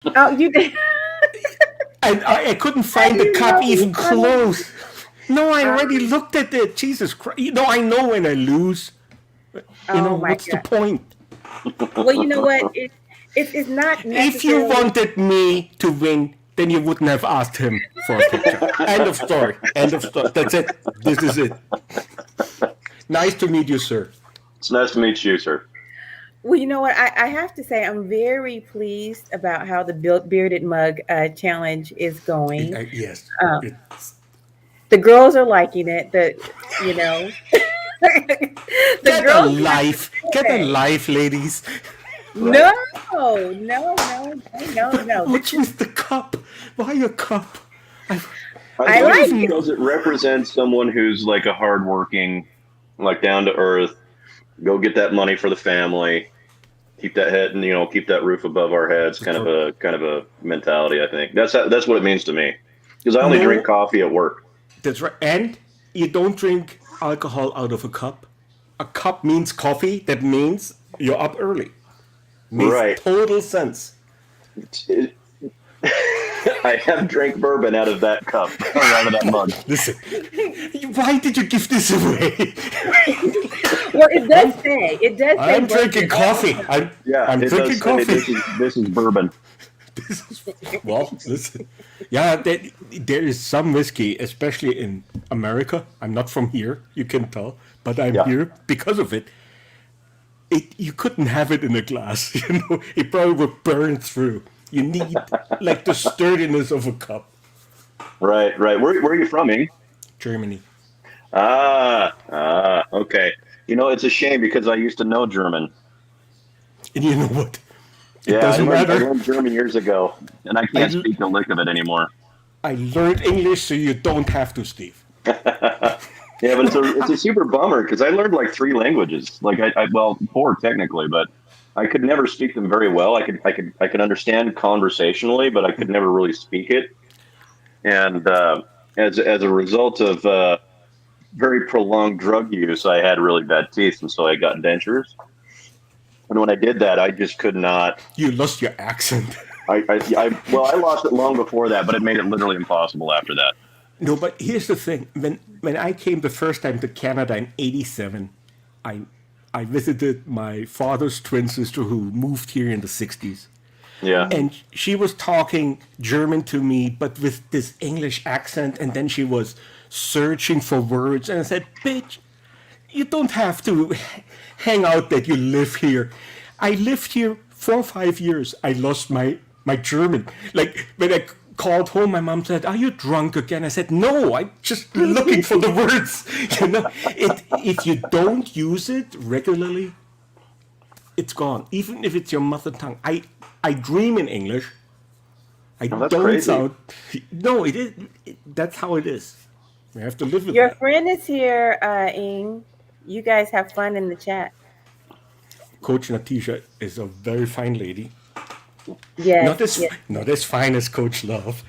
Oh, you did. And I couldn't I find the didn't cup know even you found. close. No, I already Um, looked at it. Jesus Christ. I know when I lose. oh my What's the God. point? Well, you know what? It's not If you necessarily. wanted me to win, then you wouldn't have asked him for a picture. End of story. End of story. That's it. This is it. Nice to meet you, sir. It's nice to meet you, sir. Well, you know what? I have to say, I'm very pleased about how the bearded mug challenge is going. Yes. Uh, It's, the girls are liking it. You know, the get a girls have to life. Get a say, life, ladies. no, no, no, no, no, no. This What's is, with the cup? Why a cup? I, I I I think don't it's like even it. know. because it represents someone who's like a hardworking, like down to earth, go get that money for the family, keep that head and keep that roof above our heads, That's right. kind of a mentality. I think that's what it means to me. Because I only drink No, coffee at work. that's right. And you don't drink alcohol out of a cup. A cup means coffee. That means you're up early. Makes Right. total sense. It- I have drank bourbon out of that cup or out of that mug. Listen, why did you give this away? Well, it does I'm, say it does say I'm bourbon drinking coffee. Yeah, I'm it drinking does say coffee. this is bourbon. This is well. Listen, yeah, there is some whiskey, especially in America. I'm not from here, you can tell, but I'm Yeah. here because of it. You couldn't have it in a glass. It probably would burn through. You need like the sturdiness of a cup. Right, right. Where are you from, Ing? Germany, Okay. It's a shame because I used to know German. and you know what? It Yeah, doesn't I matter. learned German years ago, and I can't I speak a lick of it anymore. I learned English, so you don't have to, Steve. Yeah, but it's a super bummer because I learned like three languages. Like well, four technically, but I could never speak them very well. I could understand conversationally, but I could never really speak it. And as a result of very prolonged drug use, I had really bad teeth, and so I got dentures. And when I did that, I just could not. You lost your accent. Well, I lost it long before that, but it made it literally impossible after that. No, but here's the thing: when I came the first time to Canada in '87, I I visited my father's twin sister who moved here in the '60s, Yeah. and she was talking German to me, but with this English accent, and then she was searching for words, and I said, "Bitch, you don't have to hang out that you live here. I lived here 4 or 5 years. I lost my German. Like when I called home, my mom said, "Are you drunk again?" I said, "No, I'm just looking for the words." If you don't use it regularly, it's gone. Even if it's your mother tongue. I dream in English. I Oh, that's don't crazy. sound. No, it is. That's how it is. We have to live with Your that. friend is here, Ing. You guys have fun in the chat. Coach Natisha is a very fine lady. Yes, yes. Not as fine as Coach Love.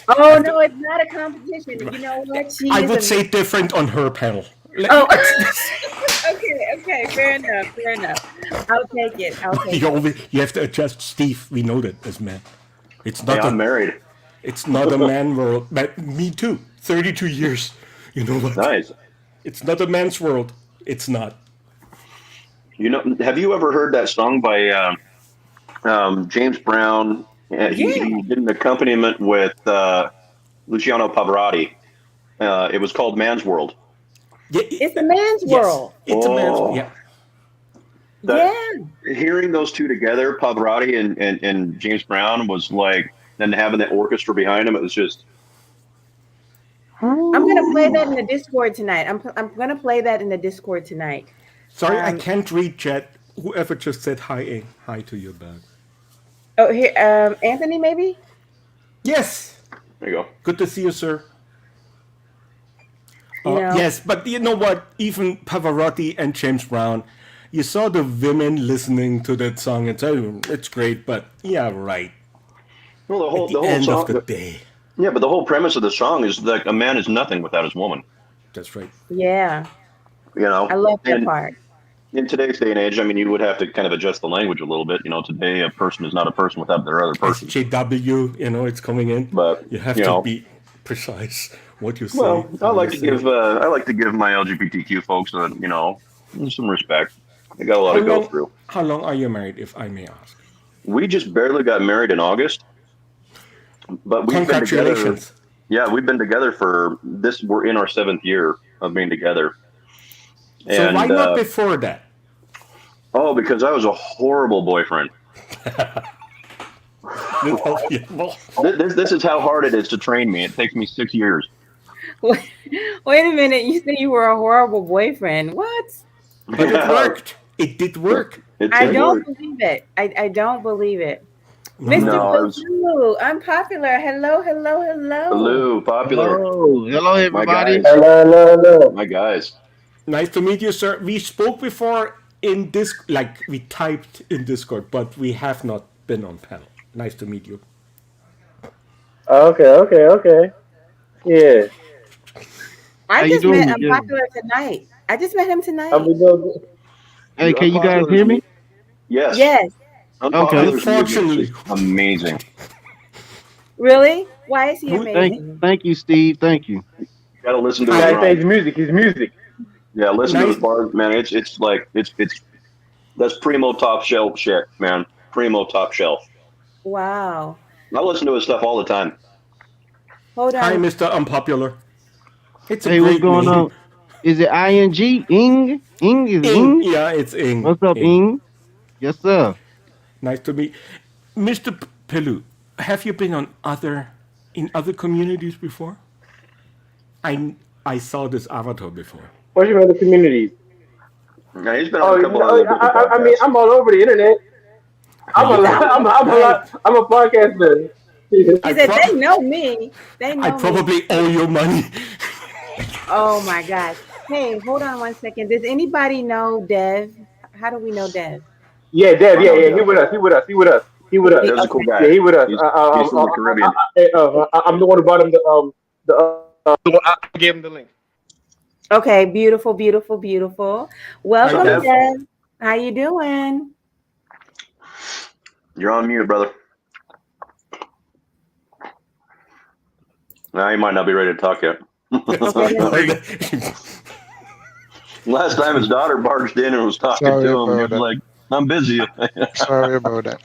Oh no, it's not a competition. You know what? She I is would a. say different on her panel. Oh, okay, okay. Fair enough. Fair enough. I'll take it. I'll take it. You have to adjust, Steve. We know that as men. It's Hey, not I'm a married. it's not a man world. But me too. 32 years. You know what? Nice. It's not a man's world. It's not. Have you ever heard that song by James Brown? Yeah, He did an accompaniment with Luciano Pavarotti. It was called Man's World. Yeah, it's a man's yes, world. it's a man's world. Oh, Yeah. that Yeah. hearing those two together, Pavarotti and James Brown, was like, and having that orchestra behind him, it was just. I'm gonna play that in the Discord tonight. I'm gonna play that in the Discord tonight. Sorry, I Um. can't read chat. Whoever just said hi, hi to you back. Oh, here. Anthony, maybe. Yes. There you go. Good to see you, sir. You know. Yes, but you know what? Even Pavarotti and James Brown, you saw the women listening to that song and say, "Oh, it's great," but yeah, right. Well, At the the whole end of song. the day, Yeah, but the whole premise of the song is that a man is nothing without his woman. that's right. Yeah. You I know, love that and part. in today's day and age, I mean, you would have to kind of adjust the language a little bit. You know, today a person is not a person without their other person. SJW, it's coming in. But You have you to know, be precise what you say. well, I how like you to say give it. I like to give my LGBTQ folks some respect. They got a lot How to go long, through. how long are you married, if I may ask? We just barely got married in August, but we've been together. Congratulations. Yeah, we've been together for this. We're in our 7th year of being together, So why and not before that? because I was a horrible boyfriend. This is how hard it is to train me. It takes me 6 years. Wait a minute. You said you were a horrible boyfriend. What? But it worked. It did work. I It don't worked. believe it. I don't believe it. No, Mr. No, it was Blue, unpopular. Hello, hello, hello. Lou, popular. Hello, My everybody. guys. Hello. My guys. Nice to meet you, sir. We spoke before in this, like we typed in Discord, but we have not been on panel. Nice to meet you. Okay. Yeah. I How you just doing? met Yeah. unpopular tonight. I just met him tonight. How we doing? Hey, can you guys hear me? Yes. Yes. Unpopular's music Unfortunately. is amazing. Really? Why is he Who- amazing? Thank you, Steve. Thank you. You gotta listen to Yeah, his I say rhymes. his music. His music. Yeah, listen to Nice. his bars, man. It's like it's that's primo top shelf shit, man. Primo top shelf. Wow. I listen to his stuff all the time. Hold Hi, on. Mr. Unpopular. It's a Hey, great what's going name. on? Is it ING? Ing? Ing is Ing. Ing? Yeah, it's Ing. What's up, Ing? Yes, sir. Nice to meet Mr. Pelu. Have you been in other communities before? I saw this avatar before. What's your other communities? Yeah, he's been Oh, on a couple other different I mean, podcasts. I'm all over the internet. I'm a podcaster. He I said prob- they know me. They know I me. probably owe you money. Oh my gosh. Hey, hold on one second. Does anybody know Dev? How do we know Dev? Yeah, Dev. I Yeah, know yeah. Dev. He with us. He with us. Dev's a cool guy. Yeah, he with us. He's from the Caribbean. I'm the one who brought him I gave him the link. Okay, beautiful, beautiful, beautiful. Welcome, Dev. Dev. How you doing? You're on mute, brother. Now you might not be ready to talk yet. Last time his daughter barged in and was talking Sorry to him, he about was that. like, "I'm busy." Sorry about that.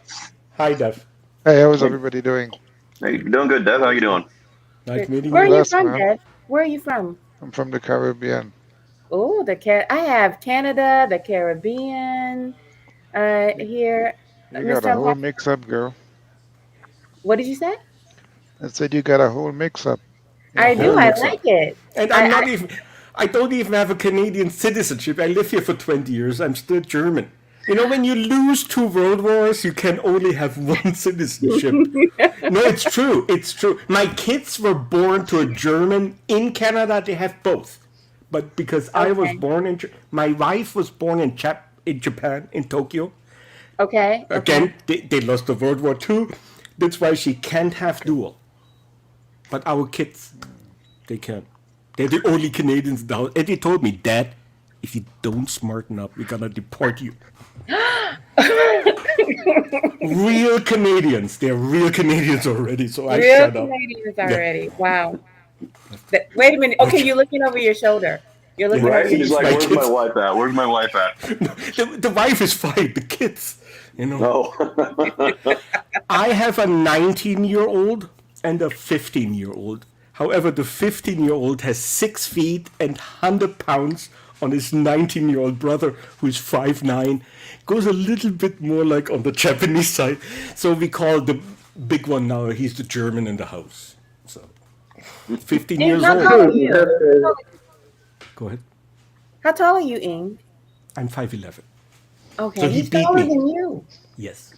Hi, Dev. Hey, how's everybody doing? Hey, you doing good, Dev? How you doing? Nice meeting Where are you. you Bless, from, man. Dev? Where are you from? I'm from the Caribbean. Oh, I have Canada, the Caribbean, here. You got Mr. a whole Unpopular. mix-up, girl. What did you say? I said you got a whole mix-up. I do. whole I mix-up. like it. And I don't even have a Canadian citizenship. I live here for 20 years. I'm still German. You know, when you lose 2 world wars, you can only have 1 citizenship. No, it's true. It's true. My kids were born to a German. In Canada, they have both. But because I was Okay. born my wife was born in Japan, in Tokyo. Okay. Again, they lost the World War II. That's why she can't have dual. But our kids, they can. They're the only Canadians now. And they told me, Dad, if you don't smarten up, we're gonna deport you. Real Canadians. They're real Canadians already, so I Real shut up. Canadians already. Wow. Wait a minute. Okay, you're looking over your shoulder. You're looking Right? over He's your like, My "Where's my kids- wife at? Where's my wife at?" The wife is fine, the kids, No. I have a 19-year-old and a 15-year-old. However, the 15-year-old has 6 feet and 100 pounds on his 19-year-old brother, who is 5'9". Goes a little bit more like on the Japanese side. So we call the big one now, he's the German in the house. So 15 Ing, years how old. tall are you? Go ahead. How tall are you, Ing? I'm 5'11". Okay, So he he's beat taller me. than you. Yes.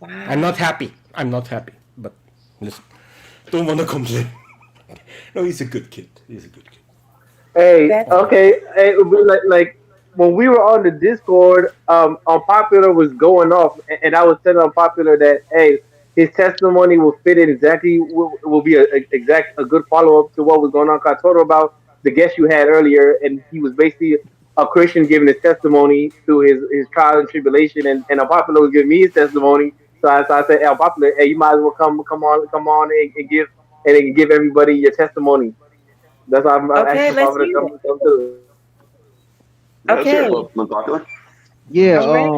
Wow. I'm not happy. But listen, don't want to complain. No, he's a good kid. Hey, That's- okay. Hey, like when we were on the Discord, Unpopular was going off, and I was telling Unpopular that hey, his testimony will fit in exactly will be a good follow up to what was going on. 'Cause I told her about the guest you had earlier, and he was basically a Christian giving his testimony through his trial and tribulation, and Unpopular was giving me his testimony. So I said, hey, Unpopular, hey, you might as well come on and give everybody your testimony. That's why I'm Okay, asking let's Unpopular hear to it. come through. Yeah, let's hear Okay. it, Unpopular. Yeah. I'm ready.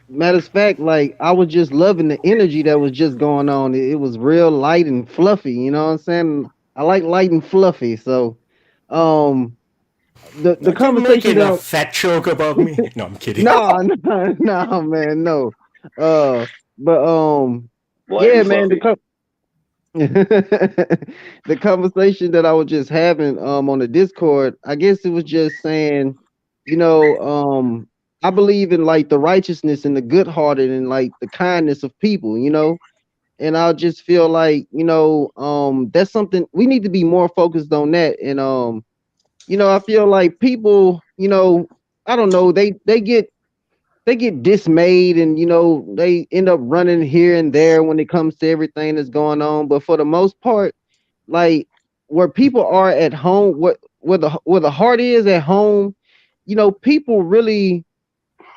Matter of fact, like I was just loving the energy that was just going on. It was real light and fluffy. You know what I'm saying? I like light and fluffy. So, um, the Are you conversation making a that fat joke about me? No, I'm kidding. no, no, no, man, no. But Light yeah, and man, fluffy. the conversation that I was just having on the Discord, I guess it was just saying, you know, I believe in like the righteousness and the good hearted and like the kindness of people, you know. And I just feel like, you know, that's something we need to be more focused on that. And you know, I feel like people, you know, I don't know, they get dismayed and you know they end up running here and there when it comes to everything that's going on, but for the most part, like where people are at home, where the heart is at home, you know, people really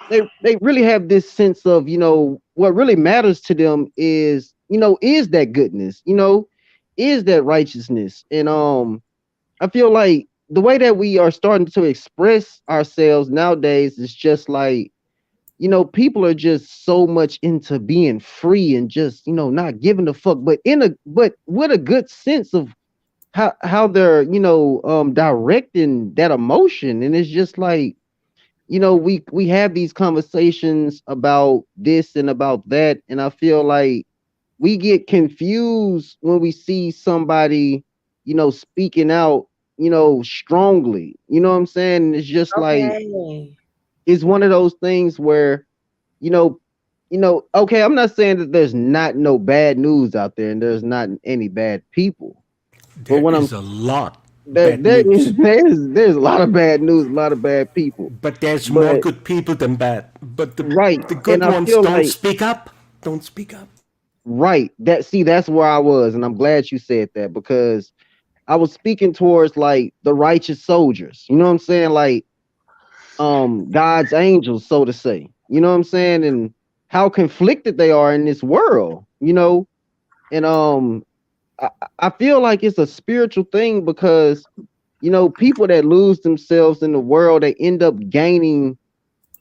they really have this sense of, you know, what really matters to them is, you know, is that goodness, you know, is that righteousness. And I feel like the way that we are starting to express ourselves nowadays is just like, you know, people are just so much into being free and just, you know, not giving a fuck, but but with a good sense of how they're, you know, directing that emotion. And it's just like, you know, we have these conversations about this and about that, and I feel like we get confused when we see somebody, you know, speaking out, you know, strongly. You know what I'm saying? It's just like Okay. it's one of those things where, you know, okay, I'm not saying that there's not no bad news out there and there's not any bad people. But There when I'm is a lot bad there news, is there's a lot of bad news, a lot of bad people. but there's more But good people than bad. But right, the and good I ones feel don't like speak up. Don't speak up. right, that's where I was, and I'm glad you said that because I was speaking towards like the righteous soldiers. You know what I'm saying? Like God's angels, so to say. You know what I'm saying? And how conflicted they are in this world, you know? And I, I feel like it's a spiritual thing because, you know, people that lose themselves in the world, they end up gaining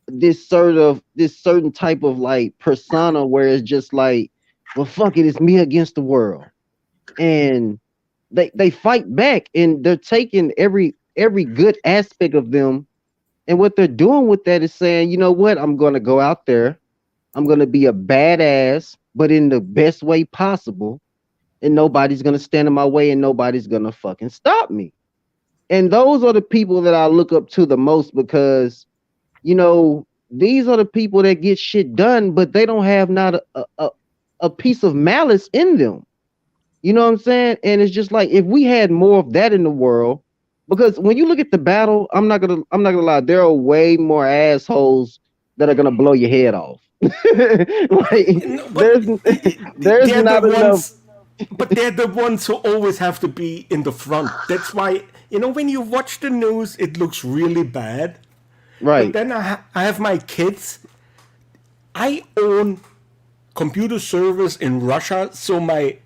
this certain type of like persona where it's just like, well, fuck it, it's me against the world. And they fight back and they're taking every good aspect of them. And what they're doing with that is saying, you know what, I'm gonna go out there, I'm gonna be a badass, but in the best way possible, and nobody's gonna stand in my way and nobody's gonna fucking stop me. And those are the people that I look up to the most because, you know, these are the people that get shit done, but they don't have not a piece of malice in them. You know what I'm saying? And it's just like if we had more of that in the world, because when you look at the battle, I'm not gonna lie, there are way more assholes that are gonna blow your head off. Like No, but there's they're the not enough. ones. But they're the ones who always have to be in the front. That's why, you know, when you watch the news, it looks really bad. But Right. then I have my kids. I own computer servers in Russia, so my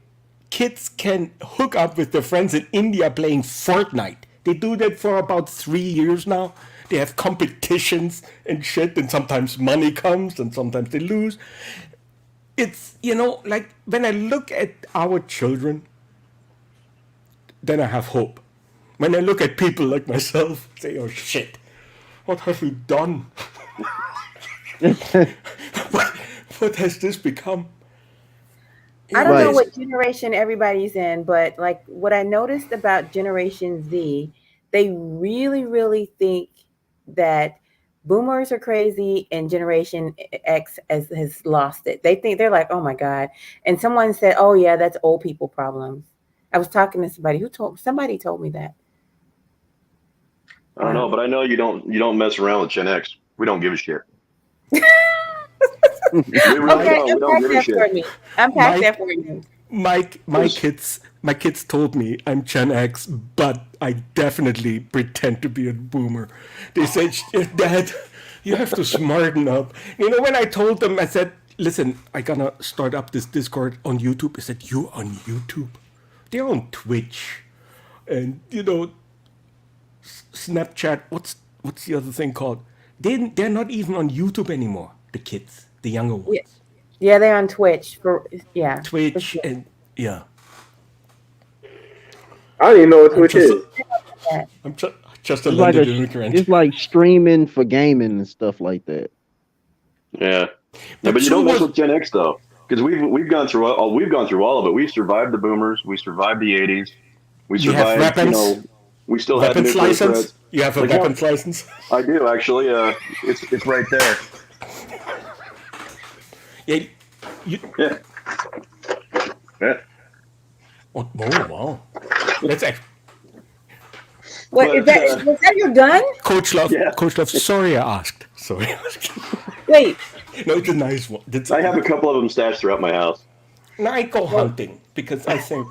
kids can hook up with their friends in India playing Fortnite. They do that for about 3 years now. They have competitions and shit, and sometimes money comes, and sometimes they lose. It's, you know, like when I look at our children, then I have hope. When I look at people like myself, say, oh shit, what have we done? what, what has this become? I don't know Right. what generation everybody's in, but like what I noticed about Generation Z, they really, really think that boomers are crazy and Generation X has lost it. They think they're like, oh my God. And someone said, oh yeah, that's old people problems. I was talking to somebody told me that. I don't know, but I know you don't mess around with Gen X. We don't give a shit. We really Okay, don't. We don't unpack give a that for shit. me. Unpack My that for you. My kids told me I'm Gen X, but I definitely pretend to be a boomer. They said, Dad, you have to smarten up. You know, when I told them, I said, listen, I gonna start up this Discord on YouTube. I said, you on YouTube? They're on Twitch. And, you know, Snapchat, what's the other thing called? They're not even on YouTube anymore, the kids, the younger ones. Yeah. Yeah, they're on Twitch for Twitch sure. and yeah. I don't even know what Twitch just- is. I'm just a It's like landed immigrant. it's like streaming for gaming and stuff like that. Yeah. Yeah, but you don't mess with Gen X though, because we've gone through all of it. We've survived the boomers. We survived the '80s. We You have survived. weapons? We still have Weapons nuclear license? threats. You have a Like, yeah. weapons license? I do actually. It's right there. Yeah. You, Yeah. Yeah. oh, wow. Let's act. What is that? Was that your gun? Coach Love, Yeah. Coach Love, sorry I asked. Sorry. Wait, No, it's a nice one. I have a couple of them stashed throughout my house. No, I go hunting because I think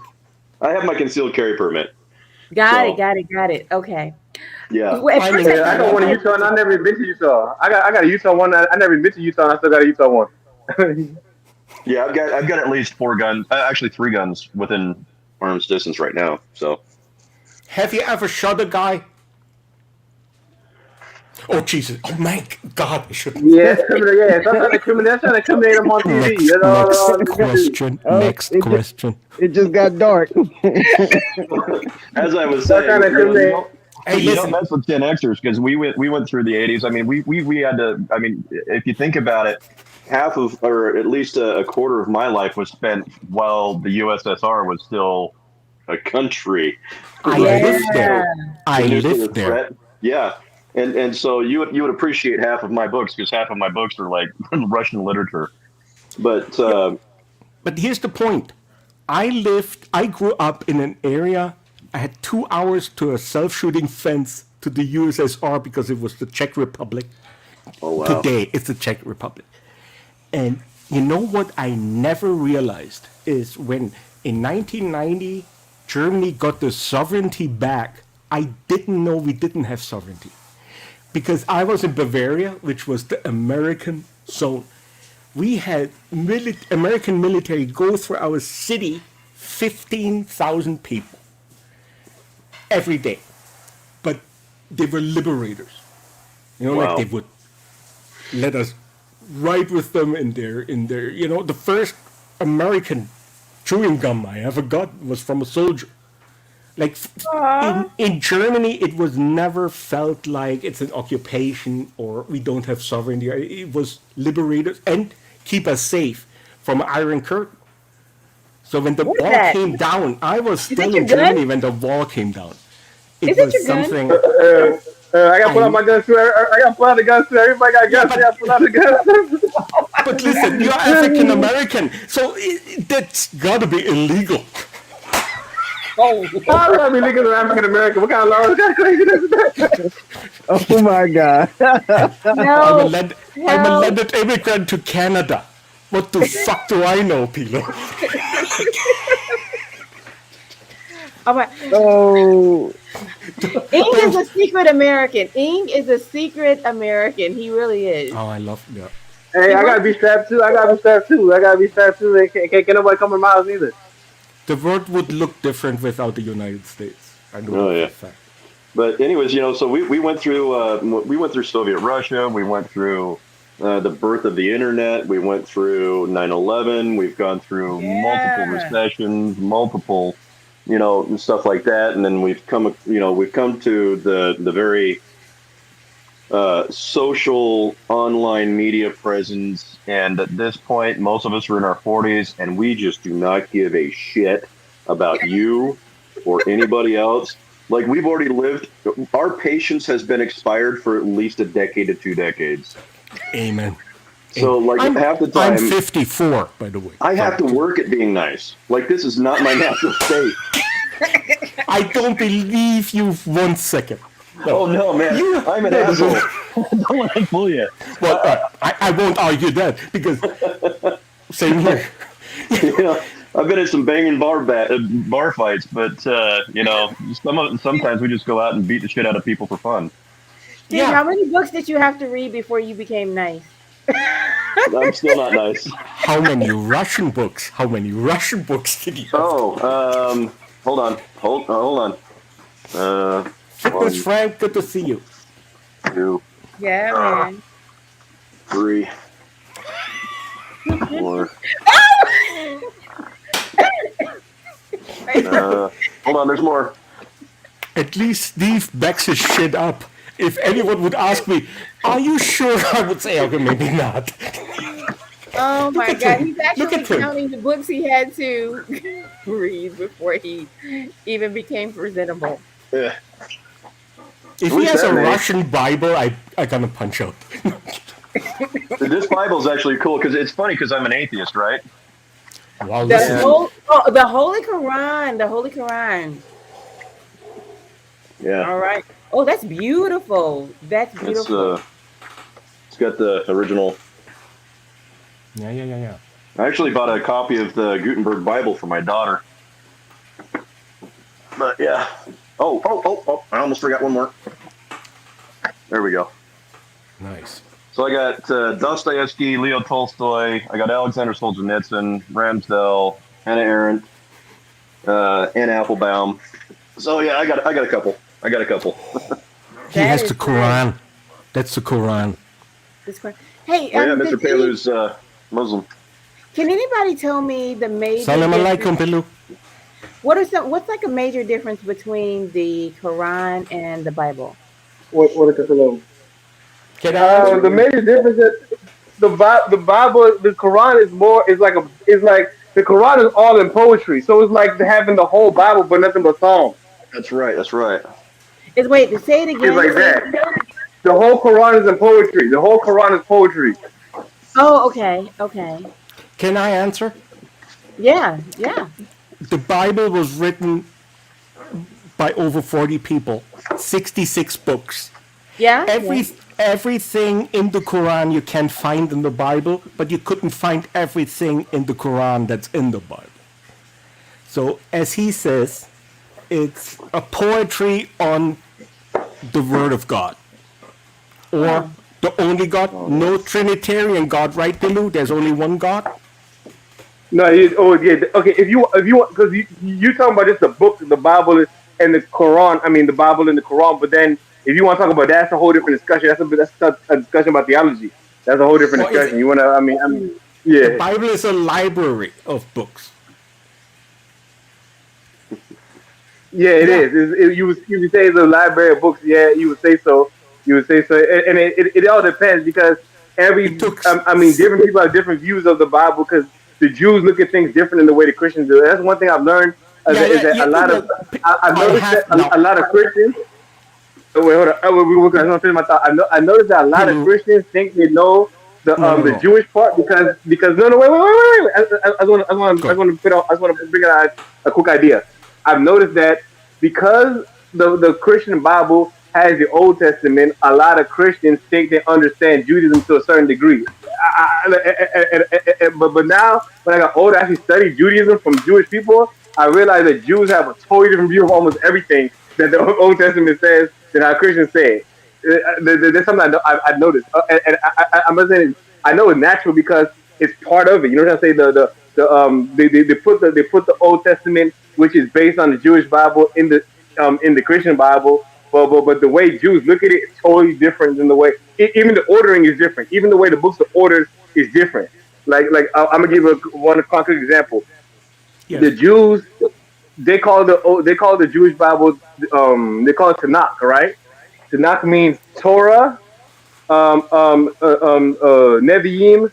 I have my concealed carry permit. got So- it. Okay. Yeah. Well, at I first mean- Yeah, I got one in Utah, and I never been to Utah. I got a Utah one. I never been to Utah, and I still got a Utah one. Yeah, I've got at least 4 guns. Actually, 3 guns within arm's distance right now. So have you ever shot a guy? Oh Jesus! Oh my God! I should. Yeah, yeah. That's trying to incriminate them on TV. Next, You know, next question. Oh, Next it just- question. It just got dark. as I was That's saying, kinda incriminating. Hey, you listen. don't mess with Gen Xers because we went through the '80s. I mean, we had to. I mean, if you think about it, half of, or at least a quarter of my life was spent while the USSR was still a country. I Yeah. lived there. I The nuclear lived there. threat. Yeah. And so you would appreciate half of my books because half of my books are like Russian literature. But But here's the point. I grew up in an area, I had 2 hours to a self-shooting fence to the USSR because it was the Czech Republic. oh wow, Today, it's the Czech Republic. And you know what I never realized is when in 1990, Germany got the sovereignty back, I didn't know we didn't have sovereignty. Because I was in Bavaria, which was the American zone. We had American military go through our city, 15,000 people every day. But they were liberators. You know, Wow. like they would let us ride with them in their, you know, the first American chewing gum I ever got was from a soldier. Like in Germany, it was never felt like it's an occupation or we don't have sovereignty. It was liberators and keep us safe from Iron Curtain. So when the What is wall that? came down, I was Is still that in your gun? Germany when the wall came down. It Is that was your gun? something. I got to pull out my guns too. I got to pull out the guns too. Everybody got guns. I got to pull out the guns. But listen, you're African American, so that's got to be illegal. Oh, How do I be legal in African American? What kind of law is that? Craziness is that? Oh my God. I'm a, no. I'm a landed immigrant to Canada. What the fuck do I know, Pilo? Oh my. Oh, Ing is a secret American. Ing is a secret American. He really is. Oh, I love that. Hey, I gotta be strapped too. And can't nobody come in my house either. The world would look different without the United States. I know Oh, that for yeah. a fact. But anyways, you know, so we went through Soviet Russia. We went through the birth of the internet. We went through 9/11. We've gone through multiple recessions, multiple, you know, and stuff like that. And then we've come to the very social online media presence. And at this point, most of us are in our 40s, and we just do not give a shit about you or anybody else. Like, we've already lived, our patience has been expired for at least a decade to 2 decades. Amen. So, like, half the I'm time, 54, by the way. I have to work at being nice. Like, this is not my natural state. I don't believe you 1 second. Oh, no, man. I'm an asshole. Don't let me fool you. Well, I won't argue that because same here. You know, I've been in some banging bar fights, but sometimes we just go out and beat the shit out of people for fun. Steve, how many books did you have to read before you became nice? I'm still not nice. How many Russian books? How many Russian books did you have? Hold on. Fitness Frank, good to see you. 2, Yeah, man. 3, 4. Hold on, there's more. At least Steve backs his shit up. If anyone would ask me, are you sure? I would say, okay, maybe not. Oh my God, he's actually at him. counting the books he had to read before he even became presentable. Yeah. If Who's he has that, a man? Russian Bible, I gonna punch out. This Bible is actually cool because it's funny because I'm an atheist, right? Wow, The listen. the Holy Quran, the Holy Quran. Yeah. All right. Oh, that's beautiful. That's beautiful. It's got the original. Yeah. I actually bought a copy of the Gutenberg Bible for my daughter. But yeah. Oh, I almost forgot one more. There we go. Nice. So I got Dostoevsky, Leo Tolstoy. I got Alexander Solzhenitsyn, Ramsdell, Hannah Arendt, Anne Applebaum. So yeah, I got a couple. He That has is the Quran. That's the Quran. This Quran. Hey, Oh, yeah, Mr. Pelu's Muslim. Can anybody tell me the major Salam difference- alaikum, Pelu. What's like a major difference between the Quran and the Bible? What is it? Can I answer? The major difference is the Bible, the Quran is like the Quran is all in poetry, so it's like having the whole Bible but nothing but songs. That's right. Wait, to say it again. It's like that. The whole Quran is in poetry. The whole Quran is poetry. Oh, okay. Can I answer? Yeah. The Bible was written by over 40 people, 66 books. Yeah. Everything in the Quran you can find in the Bible, but you couldn't find everything in the Quran that's in the Bible. So as he says, it's a poetry on the Word of God. Or the only God, no Trinitarian God, right, Pelu? There's only one God? No, okay. If you want, because you talking about just the book, the Bible and the Quran. I mean, the Bible and the Quran. But then, if you want to talk about that, that's a whole different discussion. That's a discussion about theology. That's a whole different Well, discussion. You want to? I mean, yeah. The Bible is a library of books. Yeah, it is. You would say it's a library of books. Yeah, you would say so. And it all depends because different people have different views of the Bible because the Jews look at things different than the way the Christians do. That's one thing I've learned. A lot of Christians. Oh, wait, hold on. I want to finish my thought. I noticed that a lot of Christians think they know the Jewish part because wait. I want to bring out a quick idea. I've noticed that because the Christian Bible has the Old Testament, a lot of Christians think they understand Judaism to a certain degree. But now, when I got older, I actually studied Judaism from Jewish people. I realized that Jews have a totally different view of almost everything that the Old Testament says than how Christians say it. There's something I've noticed, and I'm not saying I know it's natural because it's part of it. You know what I'm saying? They put the Old Testament, which is based on the Jewish Bible, in the Christian Bible. But the way Jews look at it is totally different than the way. Even the ordering is different. Even the way the books are ordered is different. Like I'm gonna give one concrete example. Yes. The Jews, they call the Jewish Bible they call it Tanakh, right? Tanakh means Torah, Nevi'im,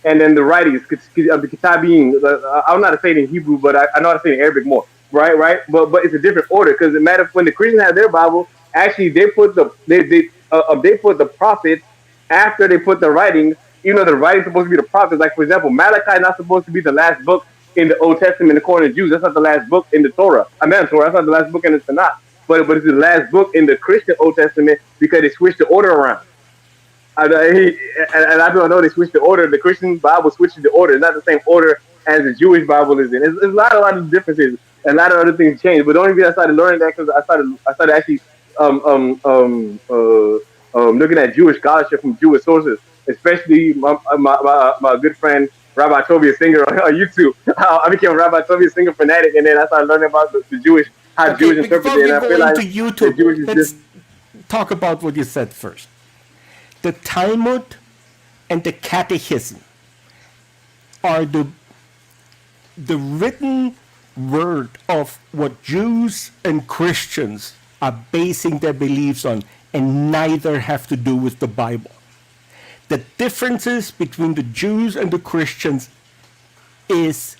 and then the writings, the Kitabim. I don't know how to say it in Hebrew, but I know how to say it in Arabic more. Right. But it's a different order because it matters when the Christians have their Bible. Actually, they put the prophets after they put the writings. You know, the writings supposed to be the prophets. Like for example, Malachi is not supposed to be the last book in the Old Testament according to Jews. That's not the last book in the Torah. That's not the last book in the Tanakh. But it's the last book in the Christian Old Testament because they switched the order around. And I don't know they switched the order. The Christian Bible switches the order. It's not the same order as the Jewish Bible is in. It's a lot of differences. A lot of other things change. But the only reason I started learning that because I started actually looking at Jewish scholarship from Jewish sources, especially my good friend Rabbi Tobias Singer on YouTube. I became a Rabbi Tobias Singer fanatic, and then I started learning about the Jewish, how Okay, Jewish interpret before it, we and I go realized into that YouTube, Jewish is let's just talk about what you said first. The Talmud and the Catechism are the written word of what Jews and Christians are basing their beliefs on, and neither have to do with the Bible. The differences between the Jews and the Christians is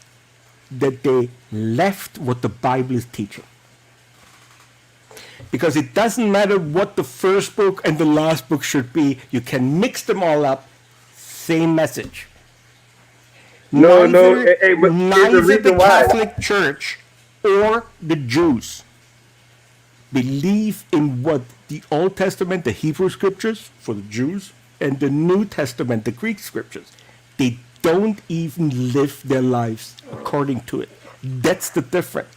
that they left what the Bible is teaching. Because it doesn't matter what the first book and the last book should be, you can mix them all up, same message. no. But there's a Neither the reason why. Catholic Church or the Jews believe in what the Old Testament, the Hebrew scriptures for the Jews, and the New Testament, the Greek scriptures. They don't even live their lives according to it. That's the difference.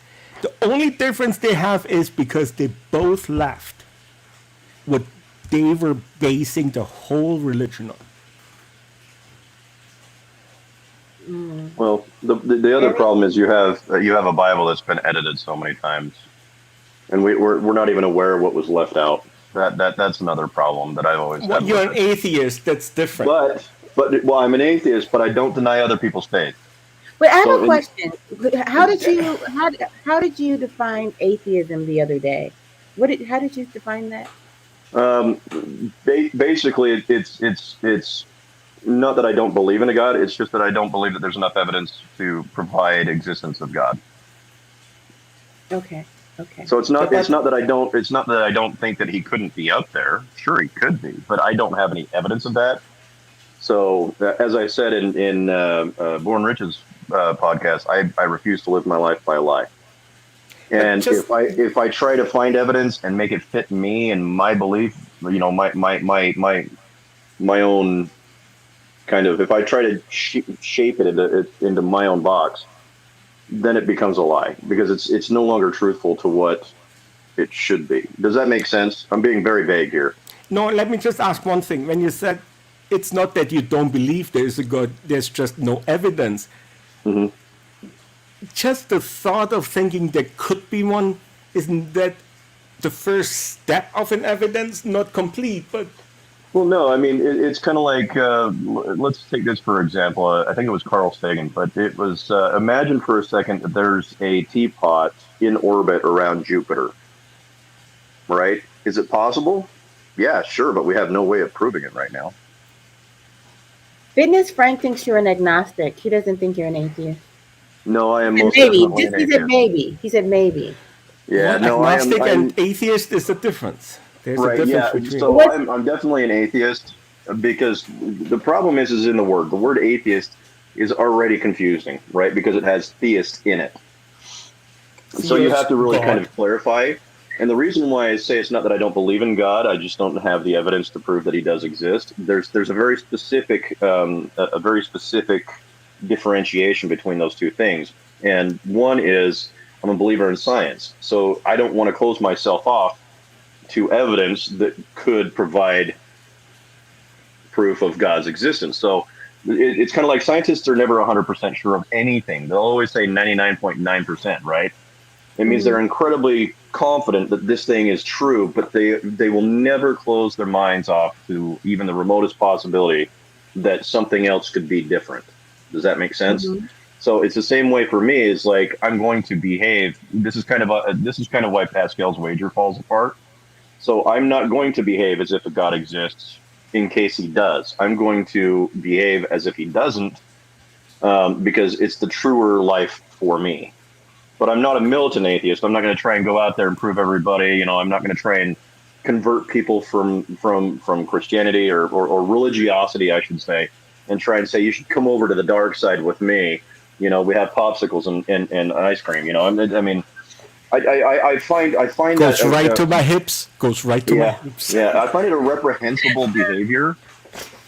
The only difference they have is because they both left what they were basing the whole religion on. Well, the other problem is you have a Bible that's been edited so many times, and we're not even aware of what was left out. That's another problem that I've always Well, had. you're with an it. atheist, that's different. But well, I'm an atheist, but I don't deny other people's faith. Wait, I have So a in- question. How did you define atheism the other day? How did you define that? Basically, it's not that I don't believe in a God. It's just that I don't believe that there's enough evidence to provide existence of God. Okay. Okay. So it's not that I don't think that he couldn't be out there. Sure, he could be, but I don't have any evidence of that. So as I said in Born Rich's podcast, I refuse to live my life by a lie. And if I try to find evidence and make it fit me and my belief, my own kind of, if I try to shape it into my own box, then it becomes a lie because it's no longer truthful to what it should be. Does that make sense? I'm being very vague here. No, let me just ask one thing. When you said it's not that you don't believe there is a God, there's just no evidence. Mm-hmm. Just the thought of thinking there could be one, isn't that the first step of an evidence? Not complete, but... Well, no, I mean, it's kind of like, let's take this for example. I think it was Carl Sagan, but it was, imagine for a second that there's a teapot in orbit around Jupiter, right? Is it possible? Yeah, sure, but we have no way of proving it right now. Fitness Frank thinks you're an agnostic. He doesn't think you're an atheist. No, I am most Maybe. definitely an He said atheist. maybe. He said maybe. Yeah, Well, no, agnostic I'm and atheist is a difference. There's a right. difference Yeah, between... so I'm definitely an atheist because the problem is in the word. The word atheist is already confusing, right? Because it has theist in it. So you have to really God. kind of clarify. And the reason why I say it's not that I don't believe in God, I just don't have the evidence to prove that he does exist. There's a very specific differentiation between those two things. And one is I'm a believer in science. So I don't want to close myself off to evidence that could provide proof of God's existence. So it's kind of like scientists are never 100% sure of anything. They'll always say 99.9%, right? It means they're incredibly confident that this thing is true, but they will never close their minds off to even the remotest possibility that something else could be different. Does that make sense? Mm-hmm. So it's the same way for me. Is like I'm going to behave. This is kind of why Pascal's wager falls apart. So I'm not going to behave as if a God exists in case he does. I'm going to behave as if he doesn't because it's the truer life for me. But I'm not a militant atheist. I'm not going to try and go out there and prove everybody. I'm not going to try and convert people from Christianity or religiosity, I should say, and try and say you should come over to the dark side with me. We have popsicles and ice cream. I mean, I find goes that right to my hips. Goes right to my hips. Yeah, I find it a reprehensible behavior,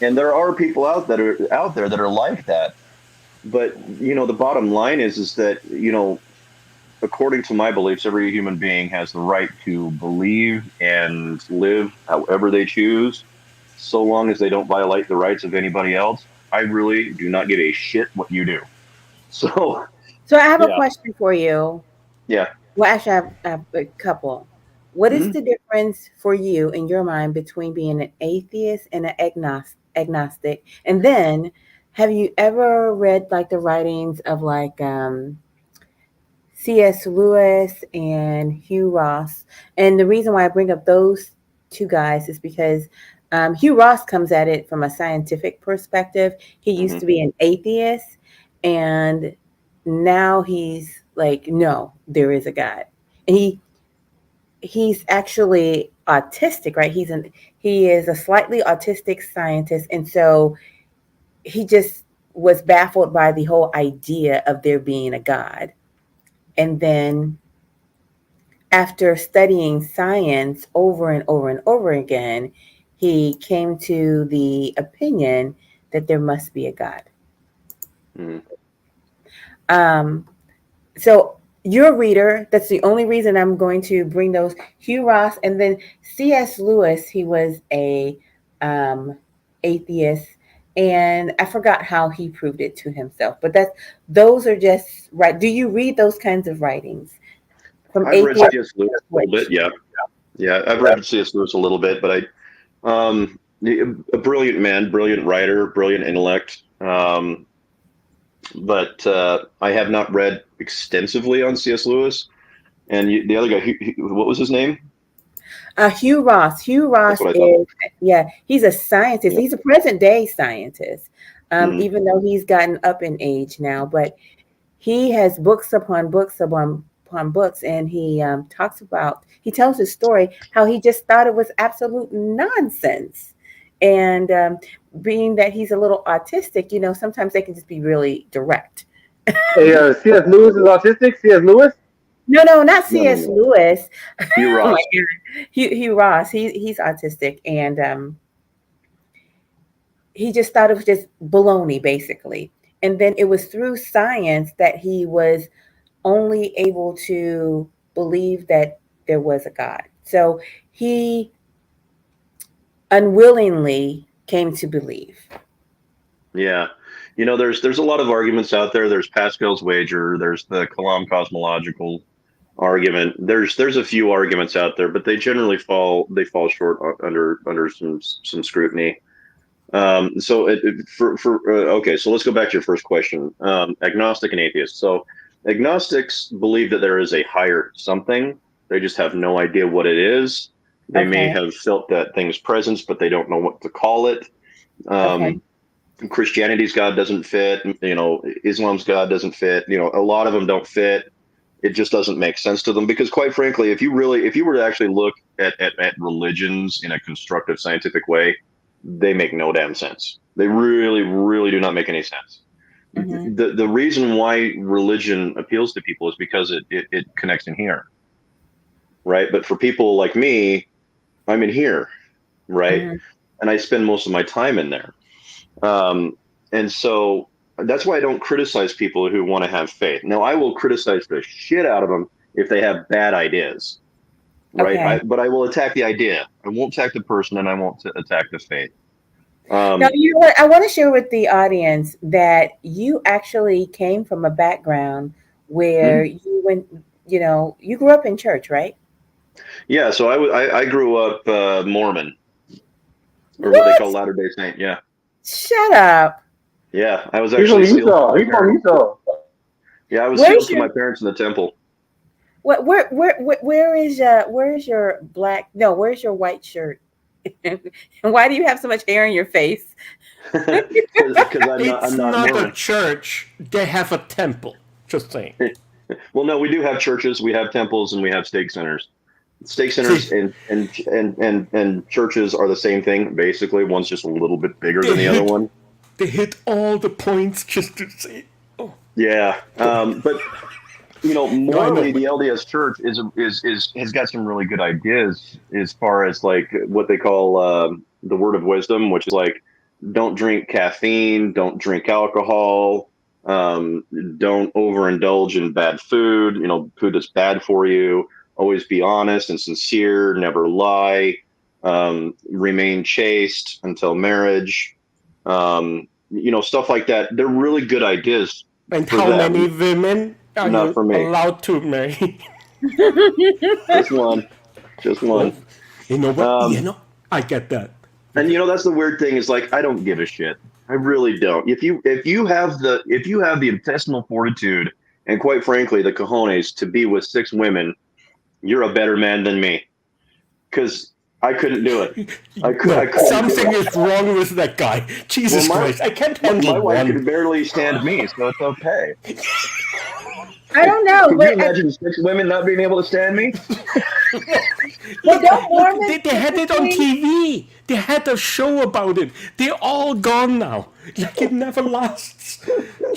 and there are people out there that are like that. but the bottom line is that according to my beliefs, every human being has the right to believe and live however they choose, so long as they don't violate the rights of anybody else. I really do not give a shit what you do. So, So I have a yeah, question for you. yeah. Well, actually, I have a couple. What is Mhm. the difference for you in your mind between being an atheist and an agnostic? And then, have you ever read like the writings of like C.S. Lewis and Hugh Ross? And the reason why I bring up those two guys is because Hugh Ross comes at it from a scientific perspective. He used Mhm. to be an atheist, and now he's like, no, there is a God. And he's actually autistic, right? He is a slightly autistic scientist, and so he just was baffled by the whole idea of there being a God. And then after studying science over and over and over again, he came to the opinion that there must be a God. Mhm. Um, so your reader, that's the only reason I'm going to bring those. Hugh Ross, and then C.S. Lewis, he was a um, atheist, and I forgot how he proved it to himself. But those are just right. Do you read those kinds of writings from I've read atheist C.S. Lewis a little bit. switch? Yeah, yeah. I've read C.S. Lewis a little bit, but a brilliant man, brilliant writer, brilliant intellect. But I have not read extensively on C.S. Lewis. And the other guy, what was his name? Hugh Ross. Hugh That's Ross what I thought. is, yeah, he's a scientist. Yeah. He's a present day scientist, Mhm. even though he's gotten up in age now. But he has books upon books upon books, and he tells his story how he just thought it was absolute nonsense. And being that he's a little autistic, sometimes they can just be really direct. Hey, C.S. Lewis is autistic. C.S. Lewis. No, not No, no, C.S. no. Lewis. Hugh Oh my Ross. God, Hugh Ross. He's autistic, and he just thought it was just baloney, basically. And then it was through science that he was only able to believe that there was a God. So he unwillingly came to believe. Yeah. There's a lot of arguments out there. There's Pascal's wager. There's the Kalam cosmological argument. There's a few arguments out there, but they fall short under some scrutiny. Okay, so let's go back to your first question. Agnostic and atheist. So agnostics believe that there is a higher something. They just have no idea what it is. They may Okay. have felt that thing's presence, but they don't know what to call it. Okay. Um, Christianity's God doesn't fit. Islam's God doesn't fit. A lot of them don't fit. It just doesn't make sense to them because, quite frankly, if you were to actually look at religions in a constructive, scientific way, they make no damn sense. They really, really do not make any sense. Hmm. The reason why religion appeals to people is because it connects in here, right? But for people like me, I'm in here, right? Hmm. And I spend most of my time in there. Um, and so that's why I don't criticize people who want to have faith. Now, I will criticize the shit out of them if they have bad ideas, right? Okay. But I will attack the idea. I won't attack the person, and I won't attack the faith. Now, Um, you know what? I want to share with the audience that you actually came from a background where mhm. you went, you grew up in church, right? Yeah, so I grew up Mormon, or what they call What? Latter Day Saint. Yeah, Shut up. yeah. I was He's actually from sealed to Utah. my He's from parents. Utah. Yeah, I was sealed Where's to your my parents in the temple. where's your black? No, where's your white shirt? And why do you have so much hair in your face? Because I'm It's not not a Mormon. church. They have a temple. Just saying. Well, no, we do have churches, we have temples, and we have stake centers. Stake See, centers and churches are the same thing. Basically, one's just a little bit bigger they than the other hit one. they hit all the points just to say. Oh, Yeah, go ahead. but No, I know, morally, but the LDS Church is has got some really good ideas as far as like what they call the word of wisdom, which is like don't drink caffeine, don't drink alcohol, Don't overindulge in bad food. Food that's bad for you. Always be honest and sincere. Never lie. Remain chaste until marriage. Stuff like that. They're really good ideas And for how them. many women are Not you for me. allowed to marry? Just one. Just one. You know what? Um, I get that. And that's the weird thing is like I don't give a shit. I really don't. If you have the intestinal fortitude and quite frankly the cojones to be with 6 women, you're a better man than me. Because I couldn't do it. I couldn't something do it. is wrong with that guy. Jesus Christ, I can't handle My wife one. could barely stand me, so it's okay. I don't know, Can but you imagine 6 women not being able to stand me? but don't Mormons They had it on typically- TV. They had a show about it. They're all gone now. Like it never lasts.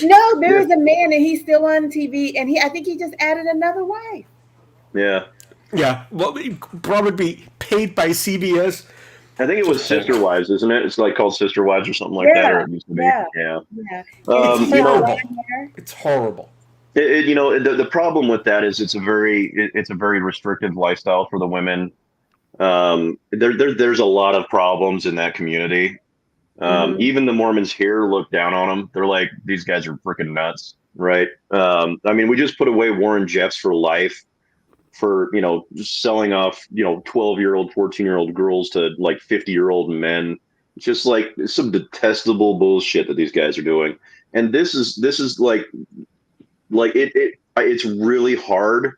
No, there is a man and he's still on TV, and I think he just added another wife. Yeah. Yeah, well, probably paid by CBS. I think it was Sister Wives, isn't it? It's like called Sister Wives or something like that, or it used to be. Yeah. Yeah. Yeah. It's still horrible. on there. It's horrible. The problem with that is it's a very restrictive lifestyle for the women. There's a lot of problems in that community. Mhm. Even the Mormons here look down on them. They're like, these guys are freaking nuts, right? I mean, we just put away Warren Jeffs for life for just selling off 12-year-old, 14-year-old girls to like 50-year-old men. It's just like some detestable bullshit that these guys are doing, and this is like it's really hard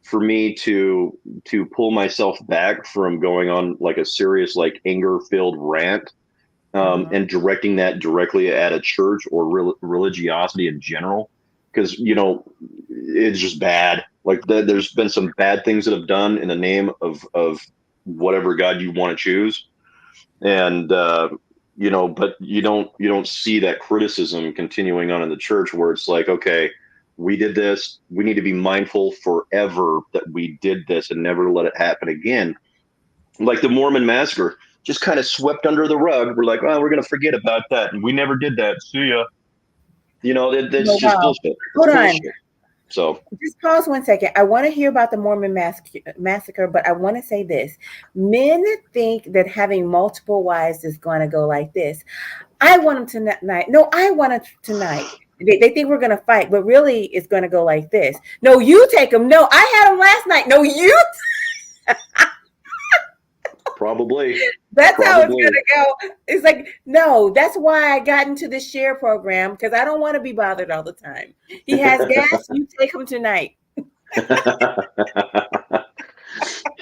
for me to pull myself back from going on like a serious like anger filled rant and directing that directly at a church or religiosity in general, because it's just bad. Like there's been some bad things that have done in the name of whatever God you want to choose, and but you don't see that criticism continuing on in the church where it's like, okay, we did this, we need to be mindful forever that we did this and never let it happen again. Like the Mormon massacre just kind of swept under the rug. We're like, oh, we're gonna forget about that, and we never did that. See ya. That's Oh, just wow. bullshit. It's Hold on. bullshit. So Just pause 1 second. I want to hear about the Mormon massacre, but I want to say this. Men think that having multiple wives is going to go like this. I want them tonight. No, I want them tonight. They think we're going to fight, but really it's going to go like this. No, you take them. No, I had them last night. No, you. probably. That's how it's Probably. going to go. It's like, no, that's why I got into the share program, because I don't want to be bothered all the time. He has gas. You take him tonight.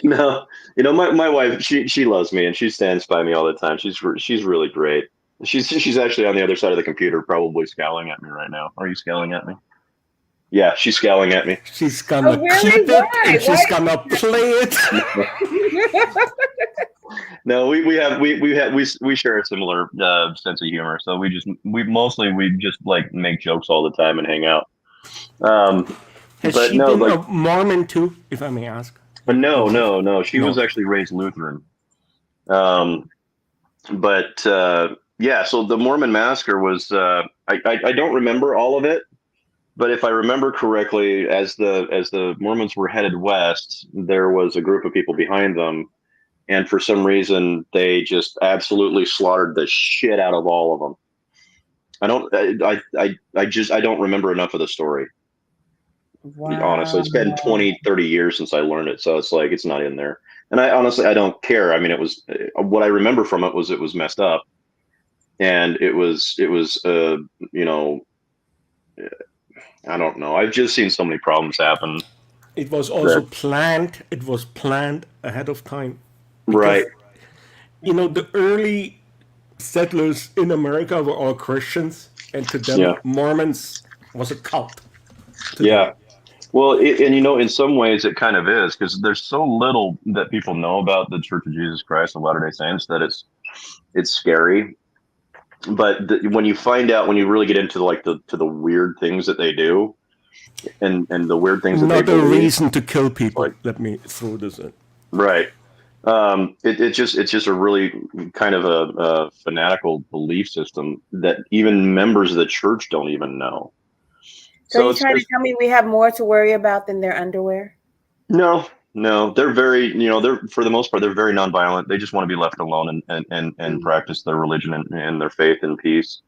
No, my wife, she loves me and she stands by me all the time. She's really great. She's actually on the other side of the computer, probably scowling at me right now. Are you scowling at me? Yeah, she's scowling at me. She's gonna Oh, really? clip it Why? and she's Why? gonna play it. No, we share a similar sense of humor. So we just like make jokes all the time and hang out. Has But she no, been like, a Mormon too, if I may ask? but no. She No. was actually raised Lutheran. But yeah, so the Mormon massacre was I don't remember all of it, but if I remember correctly, as the Mormons were headed west, there was a group of people behind them, and for some reason they just absolutely slaughtered the shit out of all of them. I don't remember enough of the story. Honestly, it's been 20, 30 years since I learned it, so it's like it's not in there. And I don't care. I mean, it was what I remember from it was messed up, and it was I don't know. I've just seen so many problems happen. It was also planned. It was planned ahead of time. Right. The early settlers in America were all Christians, and to them, Yeah. Mormons was a cult. Yeah. Well, in some ways it kind of is, because there's so little that people know about the Church of Jesus Christ of Latter-day Saints that it's scary. But when you find out, when you really get into to the weird things that they do, and the weird things that they Not a believe, reason to kill people. Like- Let me throw this in. right? It's just a really kind of a fanatical belief system that even members of the church don't even know. So So you it's trying to tell me we have more to worry about than their underwear? no, no. They're very, they're for the most part they're very nonviolent. They just want to be left alone and practice their religion and their faith in peace.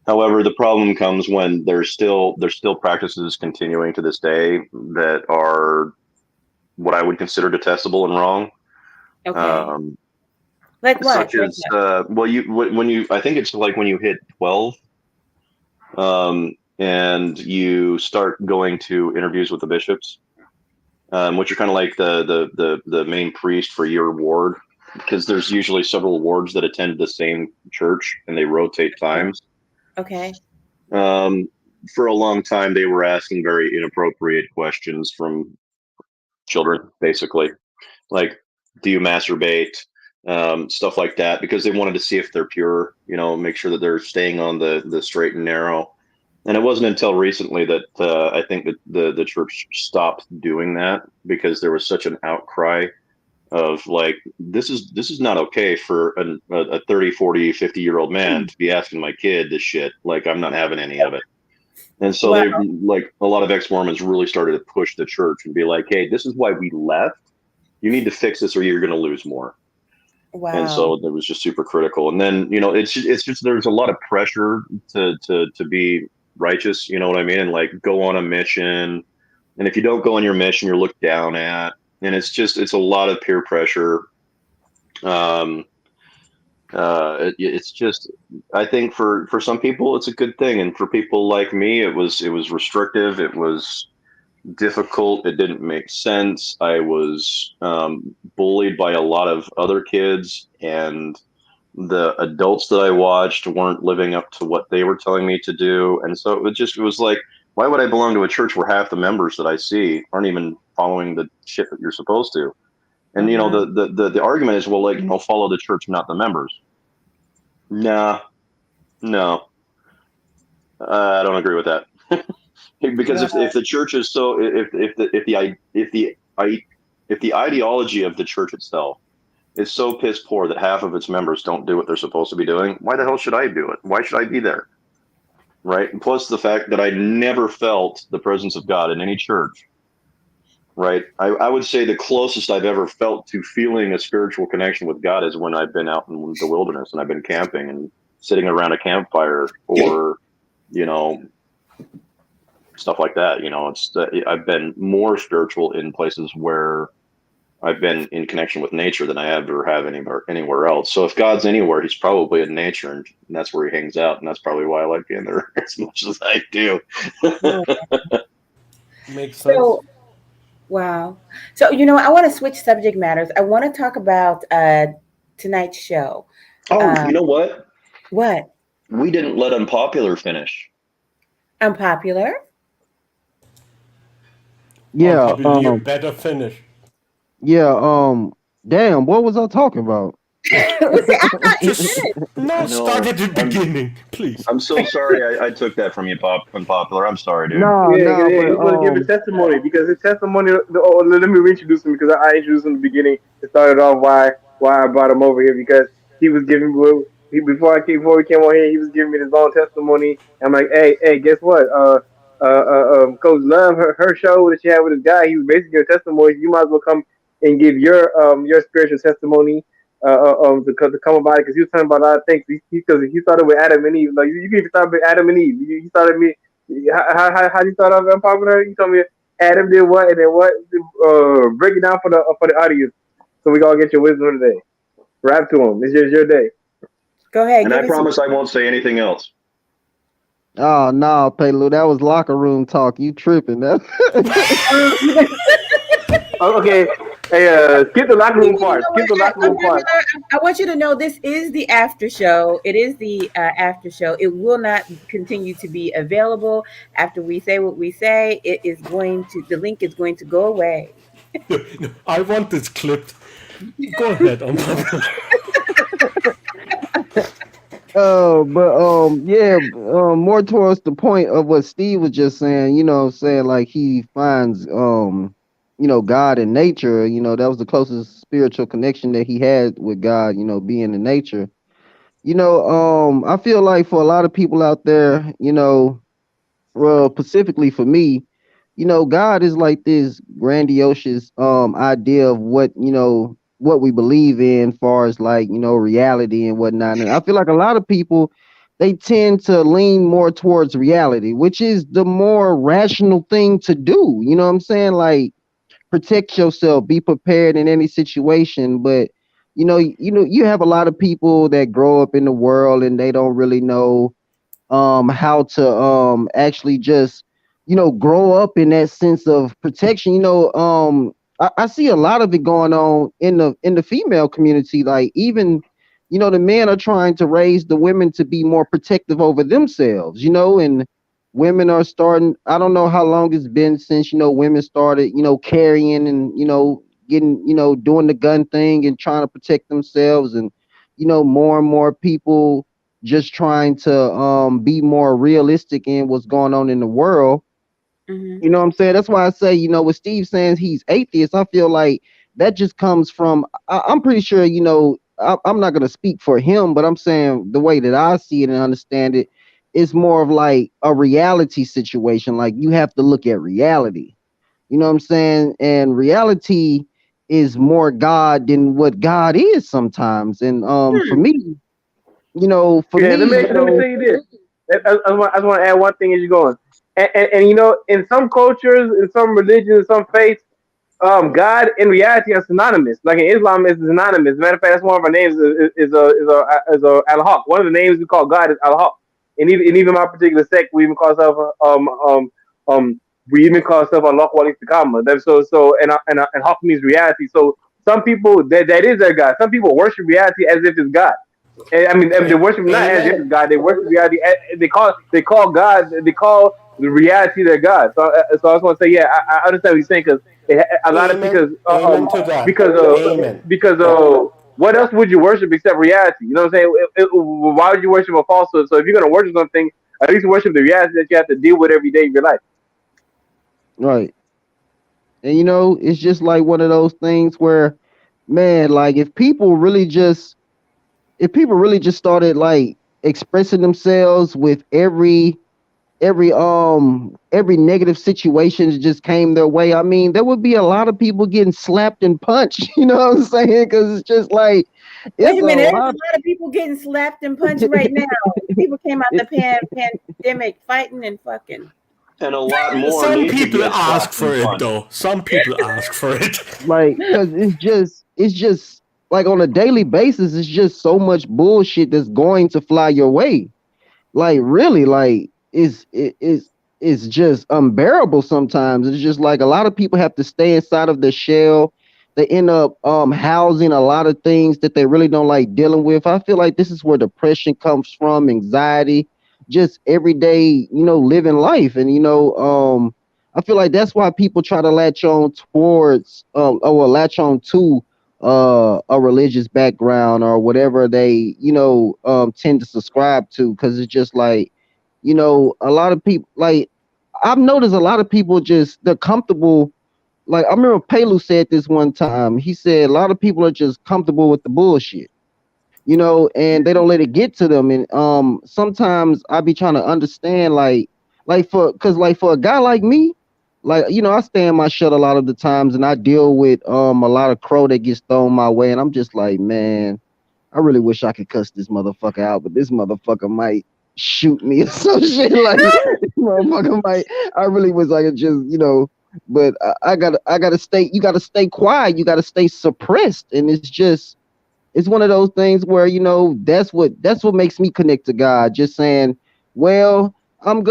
However, the problem comes when there's still practices continuing to this day that are what I would consider detestable and wrong. Okay. Like what? Such as when you I think it's like when you hit 12, and you start going to interviews with the bishops, which are kind of like the main priest for your ward, because there's usually several wards that attend the same church and they rotate times. Okay. For a long time, they were asking very inappropriate questions from children, basically, like, "Do you masturbate?" Stuff like that, because they wanted to see if they're pure. Make sure that they're staying on the straight and narrow. And it wasn't until recently that I think that the church stopped doing that, because there was such an outcry of like, this is not okay for a 30, 40, 50-year-old man to be asking my kid this shit. Like, I'm not having any of it. And so they, like, a lot of ex-Mormons really started to push the church and be like, hey, this is why we left. You need to fix this or you're going to lose more. Wow. And so it was just super critical. And then, it's just there's a lot of pressure to be righteous, you know what I mean? And like, go on a mission. And if you don't go on your mission, you're looked down at. And it's a lot of peer pressure. It's just, I think for some people it's a good thing, and for people like me, it was restrictive. It was difficult. It didn't make sense. I was bullied by a lot of other kids, and the adults that I watched weren't living up to what they were telling me to do. And so it was like, why would I belong to a church where half the members that I see aren't even following the shit that you're supposed to? And the argument is, well, like, follow the church, not the members. No, I don't agree with that. Because if the church is so, if the ideology of the church itself is so piss poor that half of its members don't do what they're supposed to be doing, why the hell should I do it? Why should I be there? Right. And plus the fact that I never felt the presence of God in any church. Right. I would say the closest I've ever felt to feeling a spiritual connection with God is when I've been out in the wilderness and I've been camping and sitting around a campfire, or, stuff like that. I've been more spiritual in places where I've been in connection with nature than I ever have anywhere else. So if God's anywhere, he's probably in nature, and that's where he hangs out. And that's probably why I like being there as much as I do. Makes sense. So, wow. So, I want to switch subject matters. I want to talk about tonight's show. Oh, you know what? What? We didn't let Unpopular finish. Unpopular? Yeah. You better finish. Yeah. Damn. What was I talking about? Start at the beginning, please. I'm so sorry I took that from you, Unpopular. I'm sorry, dude. No, he want to give a testimony, because his testimony. Let me reintroduce him, because I introduced him in the beginning. It started off why I brought him over here, because he was giving before we came on here, he was giving me his own testimony. I'm like, hey, guess what? Coach Love, her show that she had with this guy, he was basically a testimony. You might as well come and give your spiritual testimony to come about it, because he was talking about a lot of things. Because he started with Adam and Eve. Like, you can even start with Adam and Eve. You started me. How you start off Unpopular? You told me Adam did what and then what. Break it down for the audience, so we gonna get your wisdom today. Rap to him. It's just your day. Go ahead. And I promise I won't say anything else. Oh no, Pelu, that was locker room talk. You tripping? That. Okay. Hey, skip the locker room part. Skip the locker room part. I want you to know this is the after show. It is the after show. It will not continue to be available after we say what we say. The link is going to go away. No, I want this clipped. Go ahead, Unpopular. More towards the point of what Steve was just saying, saying like he finds God in nature. That was the closest spiritual connection that he had with God, being in nature. I feel like for a lot of people out there, well, specifically for me, God is like this grandiose idea of what, what we believe in, far as like, reality and whatnot. And I feel like a lot of people, they tend to lean more towards reality, which is the more rational thing to do. You know what I'm saying? Like, protect yourself, be prepared in any situation. But you have a lot of people that grow up in the world and they don't really know how to actually just grow up in that sense of protection. I see a lot of it going on in the female community. Like, even the men are trying to raise the women to be more protective over themselves, and women are starting. I don't know how long it's been since women started carrying and getting doing the gun thing and trying to protect themselves. And more and more people just trying to be more realistic in what's going on in the world. Hmm. You know what I'm saying? That's why I say, with Steve saying he's atheist, I feel like that just comes from, I'm pretty sure, I'm not going to speak for him, but I'm saying the way that I see it and understand it, it's more of like a reality situation. Like, you have to look at reality. You know what I'm saying? And reality is more God than what God is sometimes. And for me, Yeah, let me tell you this. I just want to add one thing as you're going. And in some cultures, in some religions, in some faiths, God and reality are synonymous. Like in Islam, it's synonymous. As a matter of fact, that's one of our names is Al-Haq. One of the names we call God is Al-Haq. And even my particular sect, we even call ourselves we even call ourselves Allah wa Istiqamah. And Haq means reality. So some people that is their God. Some people worship reality as if it's God. And, I mean, they worship not as if it's God. They worship reality. They call God. They call the reality their God. So I just want to say, yeah, I understand what you're saying, because a lot of Amen. Amen to that. Amen. because what else would you worship except reality? You know what I'm saying? Why would you worship a falsehood? So if you're gonna worship something, at least worship the reality that you have to deal with every day of your life. right. And it's just like one of those things where, man, like, if people really just started like expressing themselves with every negative situation that just came their way, I mean, there would be a lot of people getting slapped and punched. You know what I'm saying? Because it's just like, Wait it's a a minute, there's a lot. lot of people getting slapped and punched right now. People came out the pandemic fighting and fucking. And a lot more Some need to people get ask slapped for and it, punched. though. Some people ask for it. Like, because it's just like on a daily basis, it's just so much bullshit that's going to fly your way. Like, really, like, it's just unbearable sometimes. It's just like a lot of people have to stay inside of their shell. They end up housing a lot of things that they really don't like dealing with. I feel like this is where depression comes from, anxiety, just everyday, living life. And I feel like that's why people try to latch on towards or latch on to a religious background or whatever they tend to subscribe to, because it's just like, a lot of people, like, I've noticed a lot of people just, they're comfortable. Like, I remember Pelu said this one time. He said a lot of people are just comfortable with the bullshit, and they don't let it get to them. And sometimes I be trying to understand, for a guy like me, like, I stand my shut a lot of the times, and I deal with a lot of crow that gets thrown my way, and I'm just like, man, I really wish I could cuss this motherfucker out, but this motherfucker might shoot me or some shit. Like, this motherfucker might. I really wish I could just, but I gotta stay. You gotta stay quiet. You gotta stay suppressed, and it's one of those things where that's what makes me connect to God. Just saying, well, I'm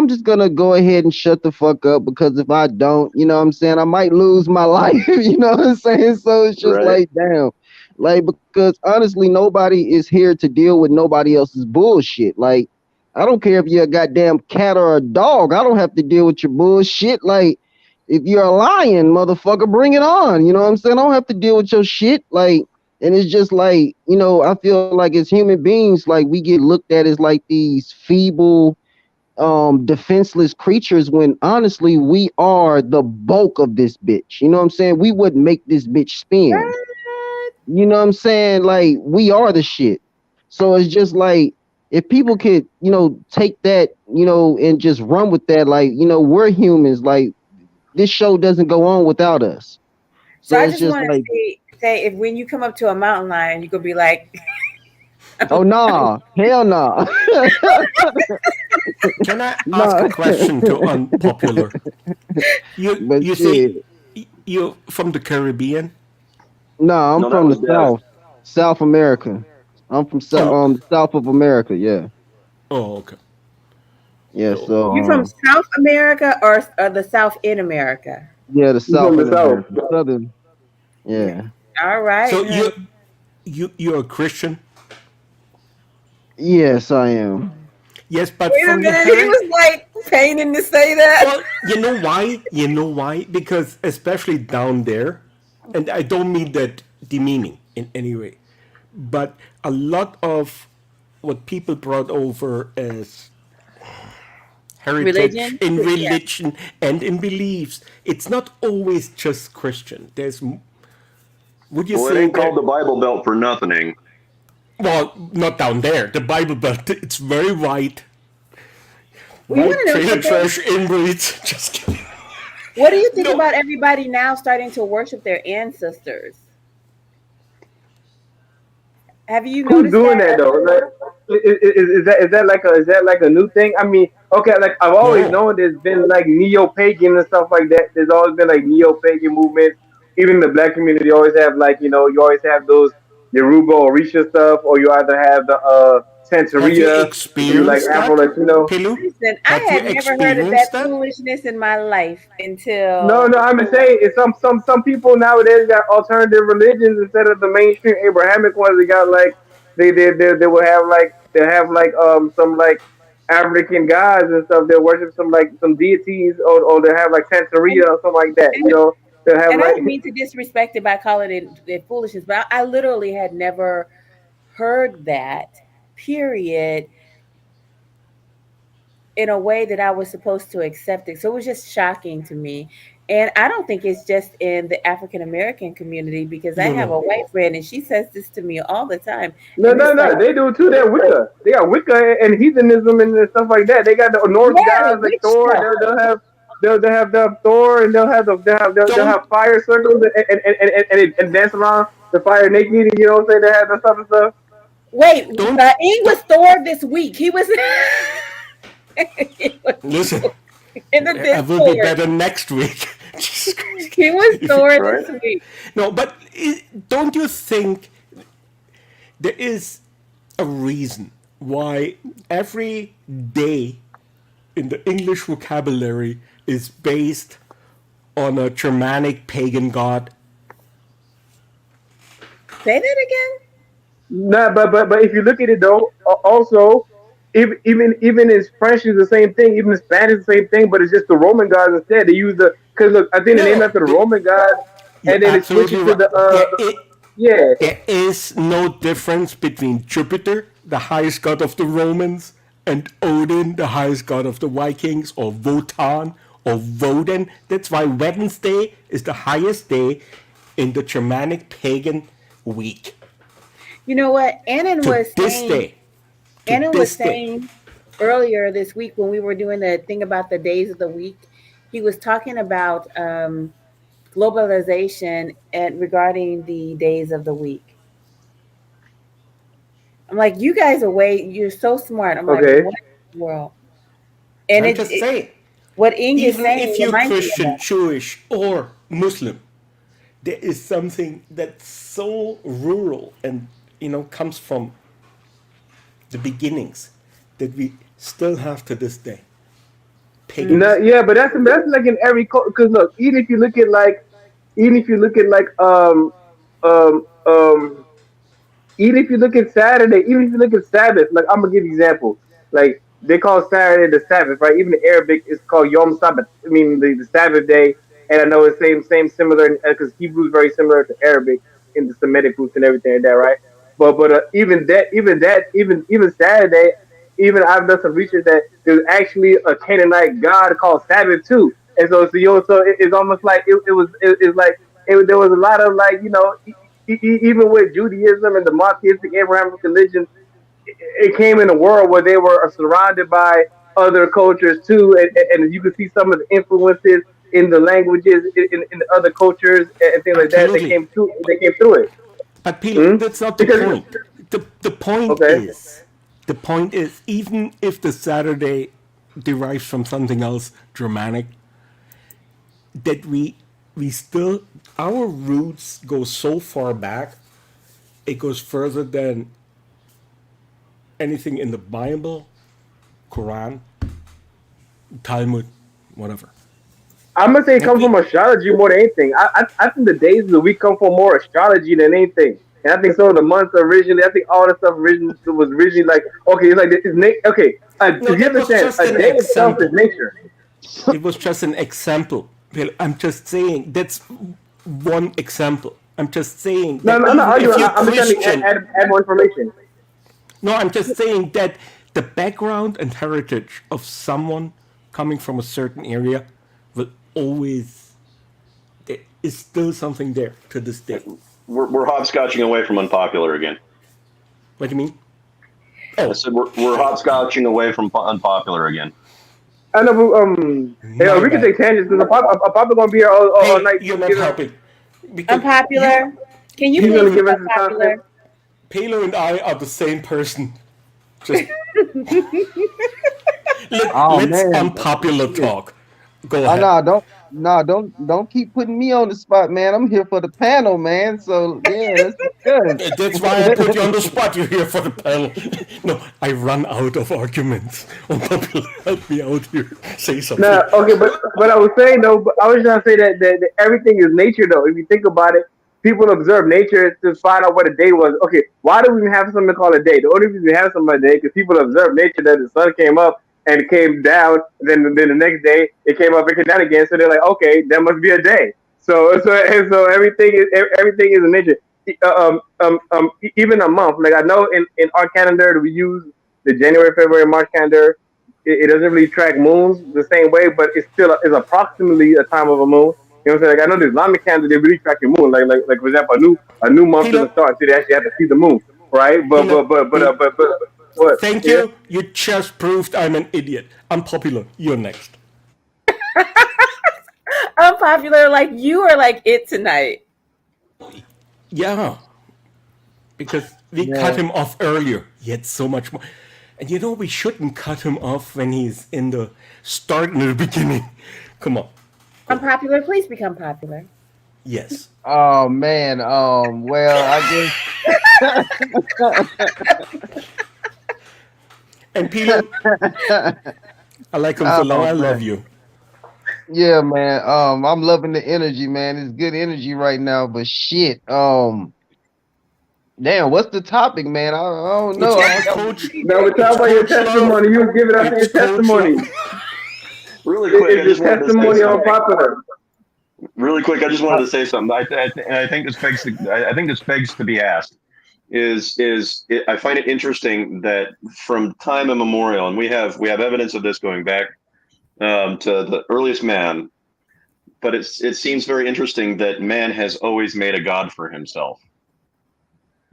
just gonna go ahead and shut the fuck up, because if I don't, what I'm saying, I might lose my life. You know what I'm saying? So it's just Right. like, damn. Like, because honestly, nobody is here to deal with nobody else's bullshit. Like, I don't care if you're a goddamn cat or a dog. I don't have to deal with your bullshit. Like, if you're a lion, motherfucker, bring it on. You know what I'm saying? I don't have to deal with your shit. Like, and it's just like, I feel like as human beings, like, we get looked at as like these feeble, defenseless creatures, when honestly we are the bulk of this bitch. You know what I'm saying? We would make this bitch spin. What? You know what I'm saying? Like, we are the shit. So it's just like, if people could, take that, and just run with that, like, we're humans, like this show doesn't go on without us. So So I it's just just want to like, say if when you come up to a mountain lion, you could be like, oh nah, hell nah. Can I ask a Nah. question to unpopular? You But you say shit. you're from the Caribbean? Nah, I'm No, that from was the Dev. South America. I'm from Oh, the South of America, yeah. oh, okay. Yeah, So, so you from South America or the South in America? yeah, the You South from the in south? America. Southern, Yeah. yeah. All right, so honey. you're a Christian? Yes, I am. Yes, but Wait a from the minute, he hand. was like painting to say that. Well, you know why? You know why? Because especially down there, and I don't mean that demeaning in any way, but a lot of what people brought over as heritage Religion? in Yeah. religion and in beliefs, it's not always just Christian. Would you Well, it say ain't called that? the Bible Belt for nothing. Well, not down there. The Bible Belt, it's very white. Well, you want White to know trailer something? trash inbreeds. Just kidding. What do you think No, about everybody now starting to worship their ancestors? Have you Who's noticed doing that that? though? Like, is that like a new thing? I mean, okay, like I've always no. known there's been like neo pagan and stuff like that. There's always been like neo pagan movements. Even in the black community, you always have like you always have those Yoruba Orisha stuff, or you either have the Have you Santeria, or you like experienced Afro that, Latino. Pilu? Listen, I Have you had never heard of that experienced that? foolishness in my life No, until no, I'm saying it's some people nowadays got alternative religions instead of the mainstream Abrahamic ones. They got like they will have like they have like some like African gods and stuff. They worship some like some deities, or they have like and, Santeria or something like that. and They'll have and I like don't mean to disrespect it by calling it foolishness, but I literally had never heard that. Period. In a way that I was supposed to accept it. So it was just shocking to me. And I don't think it's just in the African American community because I No, have a no. white friend and she says this to me all the time. no, And no, it's like, no. They do too. They're Wicca. They got Wicca and heathenism and stuff like that. They got the Norse yeah, the gods like witch Thor. stuff. They'll have Thor, and they'll Don't have fire circles and dance around the fire naked. You know what I'm saying? They have that stuff and stuff. Wait, don't Ing was don't Thor this week. He was, he was listen. in the I will be Discord. better next week. Jesus Christ. He was If Thor Right? this week. no, but don't you think there is a reason why every day in the English vocabulary is based on a Germanic pagan god? Say that again. Nah, but if you look at it though, also, even in French is the same thing. Even in Spanish is the same thing, but it's just the Roman gods instead. They use the because look, I think the name No, after the Roman god, you're and then it absolutely switches to right. the yeah. There is no difference between Jupiter, the highest god of the Romans, and Odin, the highest god of the Vikings, or Wotan, or Woden. That's why Wednesday is the highest day in the Germanic pagan week. You know what? To this day. To Annan was this day. saying earlier this week when we were doing the thing about the days of the week, he was talking about globalization and regarding the days of the week. I'm like, you guys are you're so smart. I'm like, Okay. what in the world? And I'm just saying, what Ing is even saying if you're reminds me of Christian, that. Jewish, or Muslim, there is something that's so rural and comes from the beginnings that we still have to this day. No, Paganism. yeah, but that's like in every because look, even if you look at like um um even if you look at Saturday, even if you look at Sabbath, like I'm gonna give you an example. Like they call Saturday the Sabbath, right? Even the Arabic is called Yom Sabbath. I mean the Sabbath day, and I know it's same similar because Hebrew is very similar to Arabic in the Semitic roots and everything like that, right? But even Saturday, even I've done some research that there's actually a Canaanite god called Sabbath too, and so it's almost like it's like there was a lot of like even with Judaism and the monotheistic Abrahamic religion, it came in a world where they were surrounded by other cultures too, and you could see some of the influences in the languages in the other cultures and things like that. Absolutely. They came through it. But Pilo, Hmm? that's not the Because point. okay, The point is, even if the Saturday derives from something else Germanic, that we still, our roots go so far back. It goes further than anything in the Bible, Quran, Talmud, whatever. I'm gonna say it And comes from astrology more than anything. I think the days of the week come from more astrology than anything. And I think some of the months originally, I think all the stuff originally was originally like, okay, it's like this is okay. no, To you that was understand, just a an day itself is example. nature. It was just an example. Well, I'm just saying that's one example. I'm just saying No, that no, I'm not even if arguing. you're I'm just trying to Christian, add more information. no, I'm just saying that the background and heritage of someone coming from a certain area will always, there is still something there to this day. We're hopscotching away from unpopular again. What do you mean? I Oh, said we're hopscotching away from unpopular again. I know, but, my we can bad. take tangents because a papa gonna be here all Hey, night. you're not helping. Because Unpopular. Can you He's please gonna be give us his unpopular? concept. Palo and I are the same person. Just Oh let's man, unpopular shit. talk. Go Oh ahead. don't keep putting me on the spot, man. I'm here for the panel, man. So yeah, let's That's why I put you on discuss. the spot. You're here for the panel. No, I run out of arguments. Unpopular, help me out here. Say No, something. okay, but I was saying though, but I was trying to say that everything is nature though. If you think about it, people observe nature to find out what a day was. Okay, why do we even have something called a day? The only reason we have something a day because people observe nature that the sun came up and it came down, then the next day it came up and came down again. So they're like, okay, that must be a day. So everything is in nature. Even a month. Like I know in our calendar we use the January, February, March calendar. It doesn't really track moons the same way, but it still is approximately a time of a moon. You know what I'm saying? Like I know the Islamic calendar they really track your moon. Like for example, a new month Pilo, doesn't start until they actually have to see the moon, right? Pilo, Pilo. But what? Thank Yeah. you. You just proved I'm an idiot. Unpopular. You're next. Unpopular, like you are like it tonight. Yeah, because we cut Man, him off earlier. Yet so much more. And you know we shouldn't cut him off when he's in the start in the beginning. Come on. Unpopular, please become popular. Yes. oh man, well, I And Pilo, guess. I like him so long. Oh I love man. you. Yeah, man. I'm loving the energy, man. It's good energy right now, but shit. Damn, what's the topic, man? I don't It's know. about coach. Now we're talking It's about your coach love. testimony. You was giving us your It's coach testimony. love. Really quick, I It's just your wanted to say testimony on something. popular. Really quick, I just wanted to say something. I think this begs. I think this begs to be asked. I find it interesting that from time immemorial, and we have evidence of this going back to the earliest man. But it seems very interesting that man has always made a god for himself.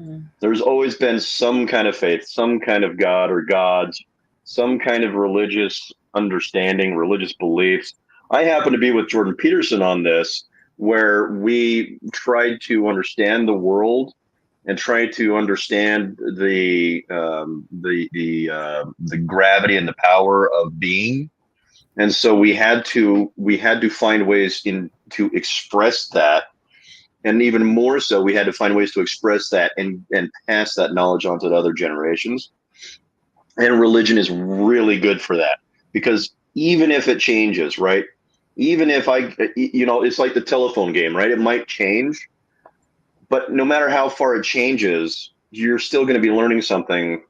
Mm. There's always been some kind of faith, some kind of god or gods, some kind of religious understanding, religious beliefs. I happen to be with Jordan Peterson on this, where we tried to understand the world and try to understand the gravity and the power of being. And so we had to find ways to express that, and even more so, we had to find ways to express that and pass that knowledge on to the other generations. And religion is really good for that, because even if it changes, right? Even if it's like the telephone game, right? It might change, but no matter how far it changes, you're still going to be learning something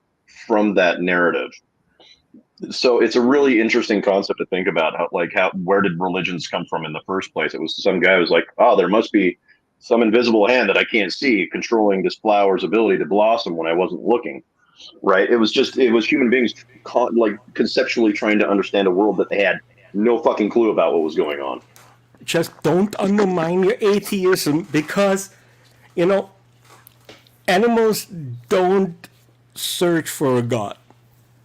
from that narrative. So it's a really interesting concept to think about. Where did religions come from in the first place? It was some guy who was like, oh, there must be some invisible hand that I can't see controlling this flower's ability to blossom when I wasn't looking. Right? It was human beings conceptually trying to understand a world that they had no fucking clue about what was going on. Just don't undermine your atheism, because, you know, animals don't search for a God.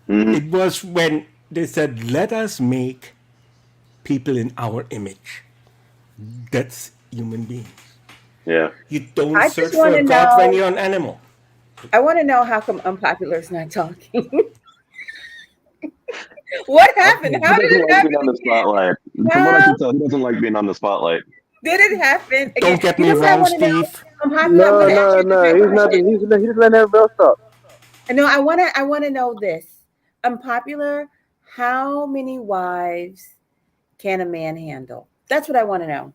Mhm. It was when they said, "Let us make people in our image." That's human beings. Yeah. You don't I just search for want a to God when know. you're an animal. I want to know how come Unpopular is not talking. What happened? Okay. He How did doesn't it like being happen on the again? spotlight. From what I How can tell, he doesn't like being on the spotlight. did it happen again? Don't get You me know what I wrong, want to know? Steve. Unpopular. I'm No, going to ask no, you this no. real He's not. quick. He's just letting everybody else talk. No, I want to know this. Unpopular. How many wives can a man handle? That's what I want to know.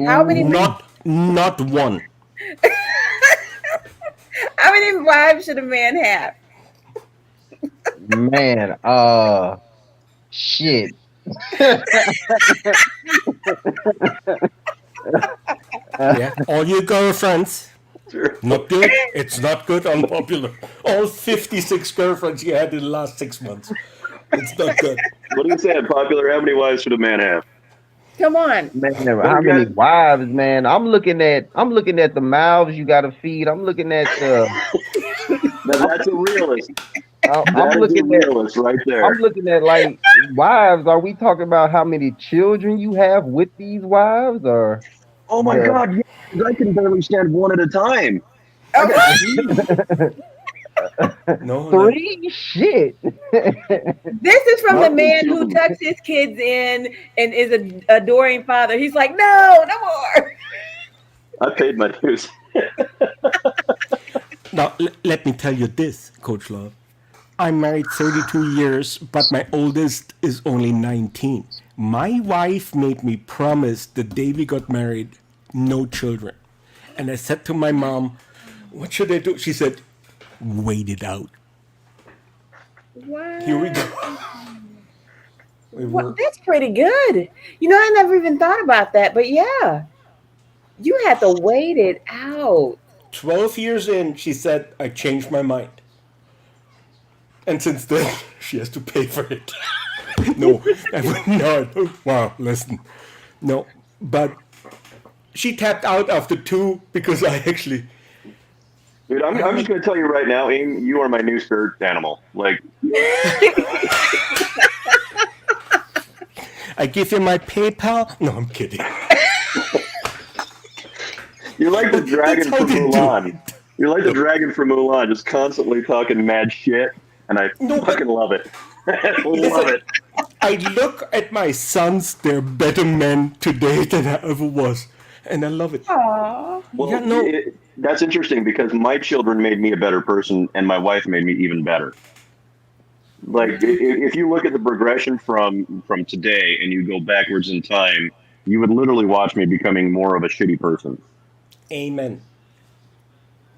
How many? Ooh, Not one. How many wives should a man have? man. Shit. Yeah. All your girlfriends. Sure. Not good. It's not good. Unpopular. All 56 girlfriends you had in the last 6 months. It's not good. What do you say? Popular? How many wives should a man have? Come on. Man, Well, how you many got- wives, man? I'm looking at the mouths you gotta feed. I'm looking at Now that's a realist. I'm That is a looking at realist right I'm there. looking at like wives. Are we talking about how many children you have with these wives, or Oh my the God! Yeah, I can barely stand one at a time. I Oh, got three. No, no. three? Shit. this is from the Not three man who children. tucks his kids in and is an adoring father. He's like, no, no more. I paid my dues. Now, let me tell you this, Coach Love. I'm married 32 years, but my oldest is only 19. My wife made me promise the day we got married, no children. And I said to my mom, "What should I do?" She said, "Wait it out." Here we go. We Well, were that's pretty good. You know, I never even thought about that, but yeah, you had to wait it out. 12 years in, she said, "I changed my mind." And since then, she has to pay for it. No, I would not. Wow, listen. No, but she tapped out after 2 because I actually. Dude, I'm just going to tell you right now, Aim, you are my new spirit animal. Like, I give you my PayPal. No, I'm kidding. you're like the That's dragon how from they do Mulan. it. You're like the dragon from Mulan, just constantly talking mad shit, and I No, but- fucking love it. I love Listen, it. I look at my sons, they're better men today than I ever was. And I love it. Aw. Well, Yeah, no. that's interesting because my children made me a better person, and my wife made me even better. Like, if you look at the progression from today and you go backwards in time, you would literally watch me becoming more of a shitty person. Amen.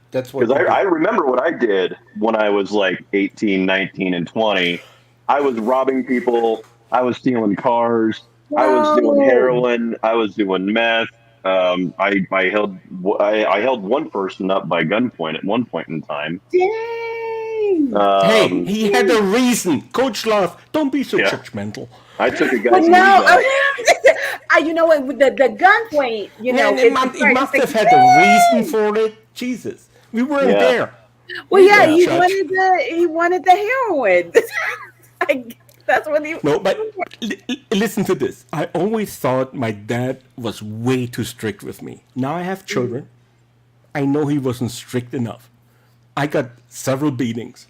That's what Because we do. I remember what I did when I was like 18, 19, and 20. I was robbing people. I was stealing cars. I was doing No. heroin. I was doing meth. I held one person up by gunpoint at one point in time. Dang. Hey, he had a reason. Coach Love, don't be so Yeah. judgmental. I took a But guy's no, weed out. you know what? With the gunpoint, you know, Man, it must have had a reason for it. Jesus. We weren't Yeah. there. Well, yeah, Yeah, he wanted the heroin. That's what he. No, but listen to this. I always thought my dad was way too strict with me. Now I have children. I know he wasn't strict enough. I got several beatings.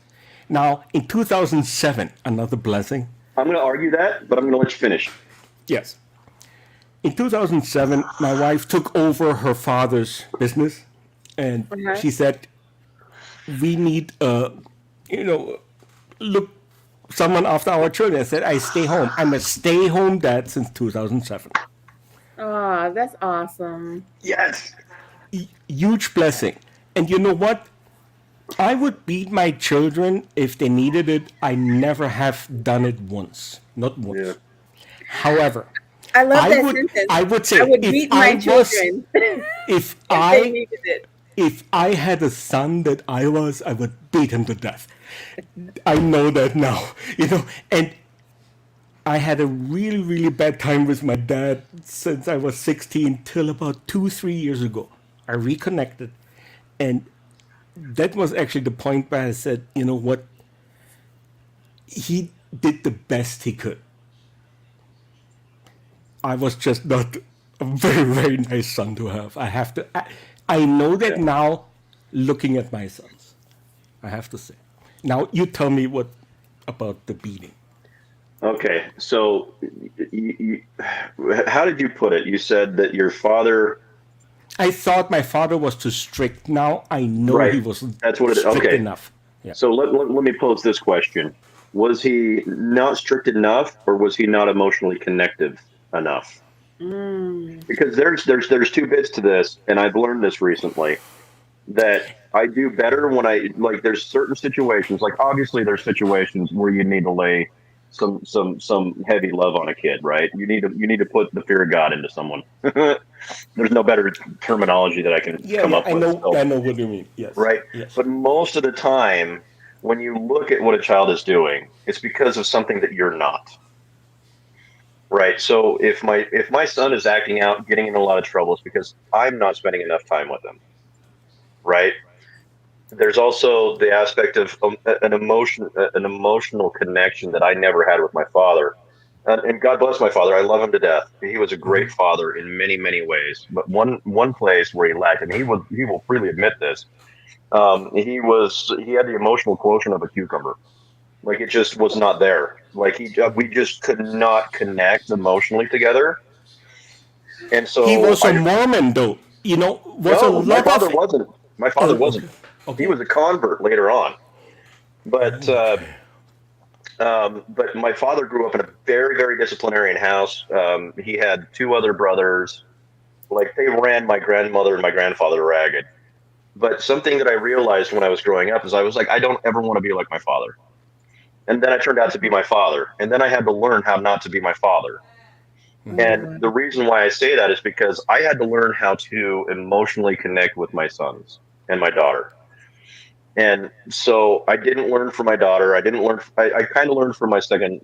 Now, in 2007, another blessing. I'm going to argue that, but I'm going to let you finish. Yes. In 2007, my wife took over her father's business, and Uh-huh. she said, "We need, look someone after our children." I said, "I stay home. I'm a stay-home dad since 2007." Oh, that's awesome. Yes. Huge blessing. And you know what? I would beat my children if they needed it. I never have done it once. Not once. Yeah. However, I love that would, sentence. I would say I would if beat I my was, children if if they I needed it. if I had a son that I would beat him to death. I know that now, and I had a really, really bad time with my dad since I was 16 till about 2-3 years ago. I reconnected, and that was actually the point where I said, you know what, he did the best he could. I was just not a very, very nice son to have. I have to. I know that Yeah. now, looking at my sons. I have to say. Now you tell me what about the beating. Okay, so how did you put it? You said that your father, I thought my father was too strict. Now I know right? he was That's what it is. strict Okay, enough. Yeah. so let me pose this question: was he not strict enough, or was he not emotionally connective enough? Mm. Because there's two bits to this, and I've learned this recently that I do better when I like. There's certain situations, like obviously there's situations where you need to lay some heavy love on a kid, right? You need to put the fear of God into someone. There's no better terminology that I can Yeah, come yeah. up with. So, I know what you mean. Yes. right? Yes. But most of the time, when you look at what a child is doing, it's because of something that you're not. Right. So if my son is acting out, getting in a lot of trouble, it's because I'm not spending enough time with him. Right. There's also the aspect of an emotional connection that I never had with my father. And God bless my father. I love him to death. He was a great father in many, many ways. But one place where he lacked, and he will freely admit this, he had the emotional quotient of a cucumber. Like it just was not there. Like we just could not connect emotionally together. And He so was a Mormon, though. You know, was a no, my lot father of. wasn't. My father Okay. wasn't. He Okay. was a convert later on. But Okay. but my father grew up in a very, very disciplinarian house. He had two other brothers. Like they ran my grandmother and my grandfather ragged. But something that I realized when I was growing up is I was like, I don't ever want to be like my father. And then I turned out to be my father. And then I had to learn how not to be my father. Oh, And wow. the reason why I say that is because I had to learn how to emotionally connect with my sons and my daughter. And so I didn't learn from my daughter. I didn't learn. I kind of learned from my second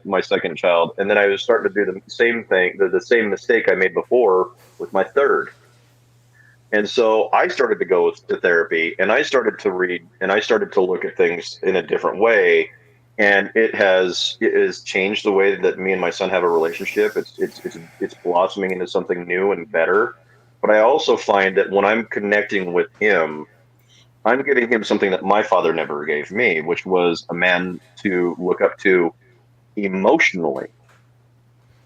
child, and then I was starting to do the same thing, the same mistake I made before with my third. And so I started to go to therapy, and I started to read, and I started to look at things in a different way. And it has changed the way that me and my son have a relationship. It's blossoming into something new and better. But I also find that when I'm connecting with him, I'm giving him something that my father never gave me, which was a man to look up to emotionally,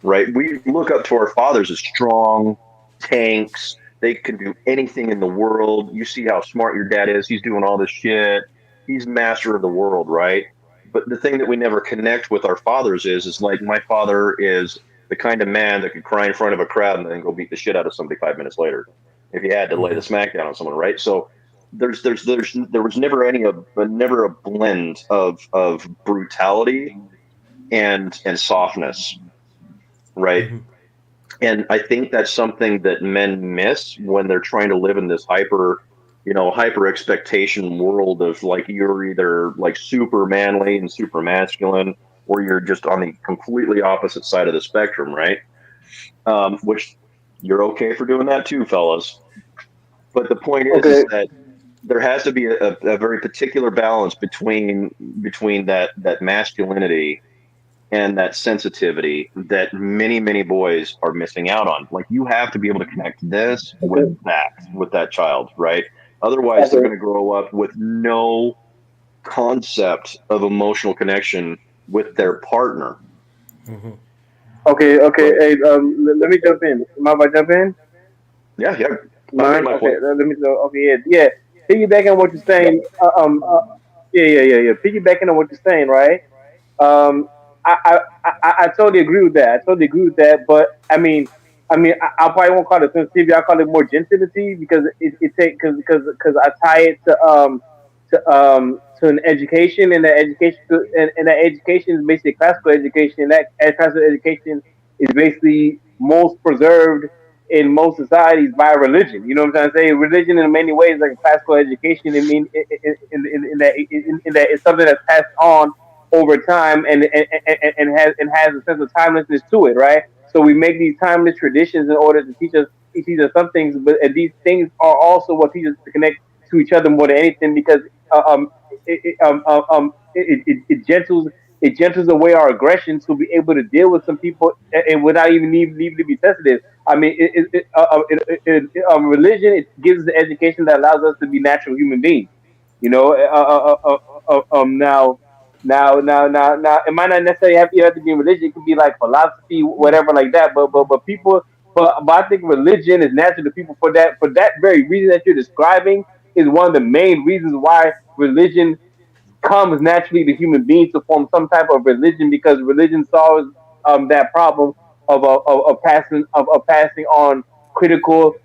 right? We look up to our fathers as strong tanks. They can do anything in the world. You see how smart your dad is. He's doing all this shit. He's master of the world, right? But the thing that we never connect with our fathers is like my father is the kind of man that could cry in front of a crowd and then go beat the shit out of somebody 5 minutes later if he had to lay the smack down on someone, right? So there was never a blend of brutality and softness, right? And I think that's something that men miss when they're trying to live in this hyper expectation world of like you're either like super manly and super masculine, or you're just on the completely opposite side of the spectrum, right? Which you're okay for doing that too, fellas. But the point is Okay. that there has to be a very particular balance between that masculinity and that sensitivity that many boys are missing out on. Like you have to be able to connect this with that child, right? Otherwise they're Okay. going to grow up with no concept of emotional connection with their partner, Okay. Okay. right? Hey, let me jump in. Mind if I jump in? Yeah, I made Mind? my Okay. point. Let me know. Okay. Yeah. Yeah. Piggybacking on what you're saying. Yeah. Piggybacking on what you're saying, right? Um, I totally agree with that. I totally agree with that. But I probably won't call it sensitivity. I call it more gentility because it take because I tie it to an education, and that education and that education is basically classical education. And that classical education is basically most preserved in most societies by religion. You know what I'm trying to say? Religion in many ways like a classical education. I mean, in that it's something that's passed on over time and has a sense of timelessness to it, right? So we make these timeless traditions in order to teach us some things, but these things are also what teach us to connect to each other more than anything because it gentles away our aggression to be able to deal with some people and without even needing to be sensitive. I mean, religion, it gives us the education that allows us to be natural human beings. You know, now, it might not necessarily have to be religion. It could be like philosophy, whatever, like that. But people, but I think religion is natural to people for that very reason that you're describing is one of the main reasons why religion comes naturally to human beings to form some type of religion because religion solves that problem of passing on critical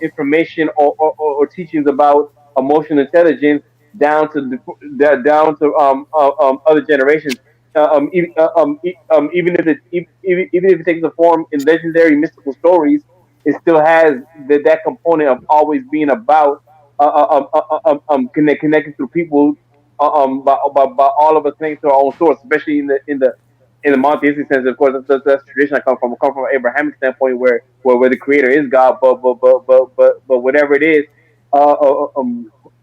information or teachings about emotional intelligence down to other generations. Even if even if it takes the form in legendary mystical stories, it still has that component of always being about connecting to people by all of us connecting to our own source, especially in the monotheistic sense. Of course, that's the tradition I come from. I come from an Abrahamic standpoint where the creator is God, but whatever it is,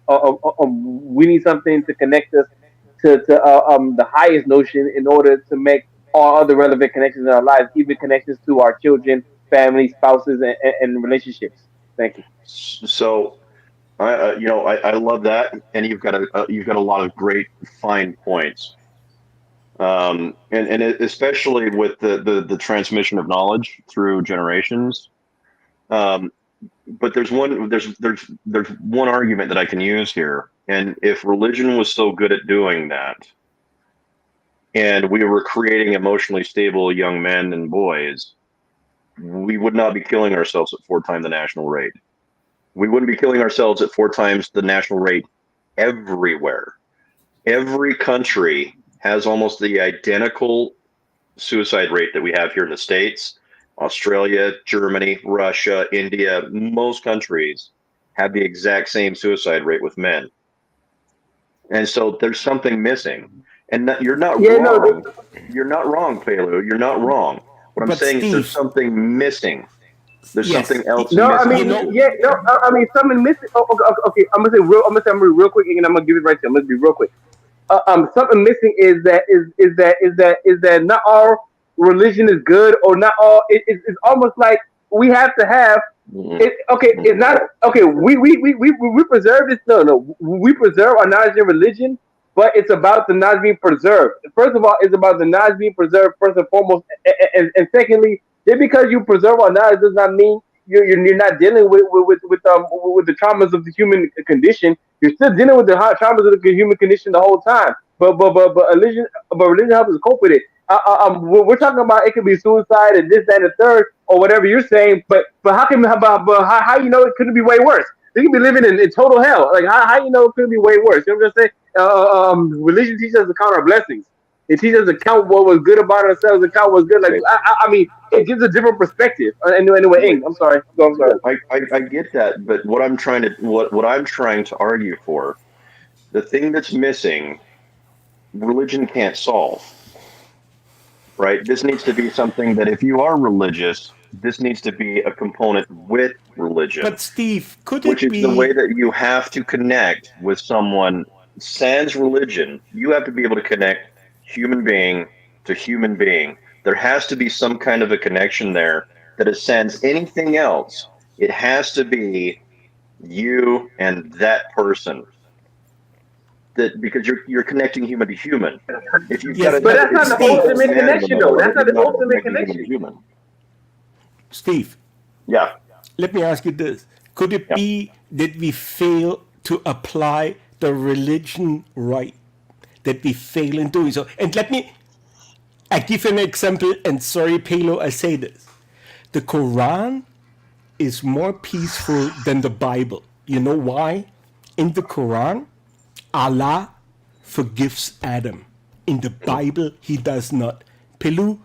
we need something to connect us to the highest notion in order to make all other relevant connections in our lives, even connections to our children, family, spouses, and relationships. Thank you. So, I love that, and you've got a lot of great fine points, and especially with the transmission of knowledge through generations. But there's one argument that I can use here, and if religion was so good at doing that, and we were creating emotionally stable young men and boys, we would not be killing ourselves at 4 times the national rate. We wouldn't be killing ourselves at 4 times the national rate everywhere. Every country has almost the identical suicide rate that we have here in the States. Australia, Germany, Russia, India, most countries have the exact same suicide rate with men. And so there's something missing. And you're not wrong. You're not wrong, Pelu. You're not wrong. What I'm saying is there's something missing. There's something else missing. I mean, something missing. Okay. I'm gonna say real quick, and I'm gonna give it right to you. I'm gonna be real quick. Something missing is that not all religion is good, or not all. It's almost like we have to have. It's not okay. We preserve this. No. We preserve our knowledge in religion, but it's about the knowledge being preserved. First of all, it's about the knowledge being preserved first and foremost, and secondly, just because you preserve our knowledge does not mean you're not dealing with the traumas of the human condition. You're still dealing with the traumas of the human condition the whole time. But religion helps us cope with it. We're talking about it could be suicide and this, that, and the third, or whatever you're saying. But how how you know it couldn't be way worse? They could be living in total hell. Like how you know it couldn't be way worse? You know what I'm saying? Religion teaches us to count our blessings. It teaches us to count what was good about ourselves and count what's good. Like I mean, it gives a different perspective. Anyway, I'm sorry. I get that, but what I'm trying to argue for, the thing that's missing, religion can't solve. Right? This needs to be something that if you are religious, this needs to be a component with religion. But Steve, which is the way that you have to connect with someone sans religion. You have to be able to connect human being to human being. There has to be some kind of a connection there that is sans anything else. It has to be you and that person. That because you're connecting human to human. If you've got but that's not the ultimate connection, though. That's not the ultimate connection. Steve. Yeah. Let me ask you this: could it be that we fail to apply the religion right? That we fail in doing so. And I give an example, and sorry, Pelo, I say this. The Quran is more peaceful than the Bible. You know why? In the Quran, Allah forgives Adam. In the Bible, he does not. Pelu,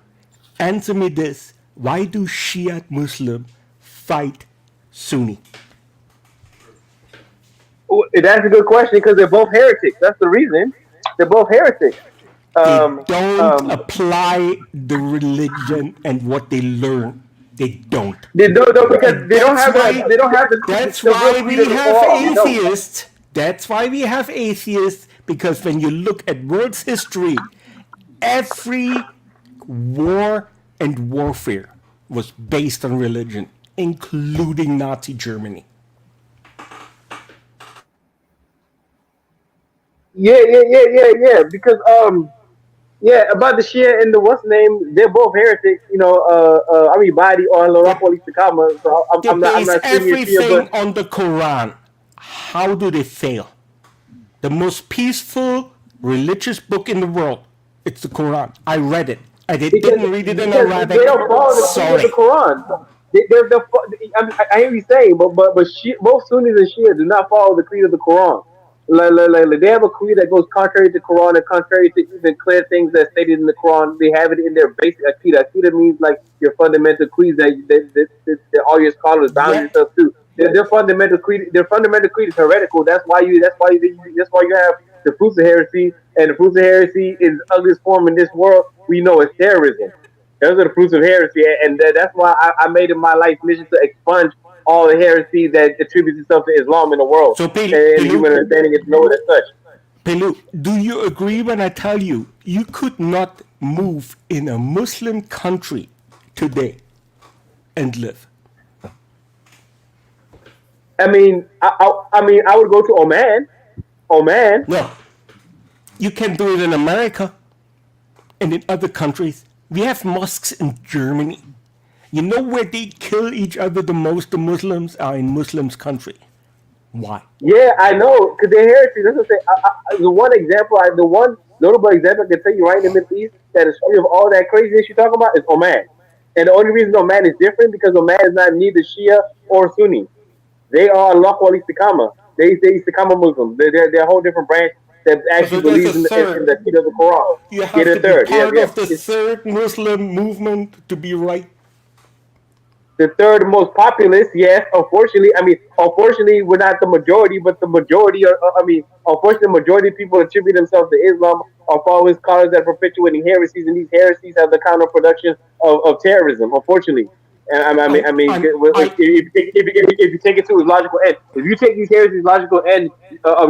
answer me this. Why do Shia Muslim fight Sunni? That's a good question because they're both heretics. That's the reason. They're both heretics. They don't apply the religion and what they learn. They don't. They don't because they don't have the. That's why we have atheists. That's why we have atheists, because when you look at world's history, every war and warfare was based on religion, including Nazi Germany. Yeah. Because yeah, about the Shia and the what's name, they're both heretics. I mean, Badi or Lorako Istakama. So They I'm base not saying Shia, everything but on the Quran. How do they fail? The most peaceful religious book in the world. It's the Quran. I read it. I didn't read it in because Arabic. they don't follow the creed of Sorry. the Quran. I hear you saying, but Shia, both Sunnis and Shia do not follow the creed of the Quran. They have a creed that goes contrary to the Quran and contrary to even clear things that stated in the Quran. They have it in their basic akida. Akida means like your fundamental creeds that all your scholars bound Yet, yourself to. Their fundamental creed. Their fundamental creed is heretical. That's why you have the fruits of heresy, and the fruits of heresy is the ugliest form in this world. We know it's terrorism. Those are the fruits of heresy, and that's why I made it my life mission to expunge all the heresy that attributes itself to Islam in the world. So, And the human understanding is know it as such. Pelu, do you agree when I tell you you could not move in a Muslim country today and live? I mean, I would go to Oman. Oman. No. You can do it in America and in other countries. We have mosques in Germany. You know where they kill each other the most? The Muslims are in Muslims' country. Why? Yeah, I know, because they're heresy. That's what I say. The one notable example I can tell you right in the Middle East that is free of all that craziness you're talking about is Oman. And the only reason Oman is different because Oman is not neither Shia or Sunni. They are Allah wal Istiqama. They Istiqama Muslims. They're a whole different branch that actually believes in the Aqid of the Quran. You have to be part of the third Muslim movement to be right. The third most populous, yes. Unfortunately, we're not the majority, but the majority unfortunately, the majority of people attribute themselves to Islam are following scholars that are perpetuating heresies, and these heresies have the counterproduction of terrorism, unfortunately. And if you take it to its logical end, if you take these heresies logical end,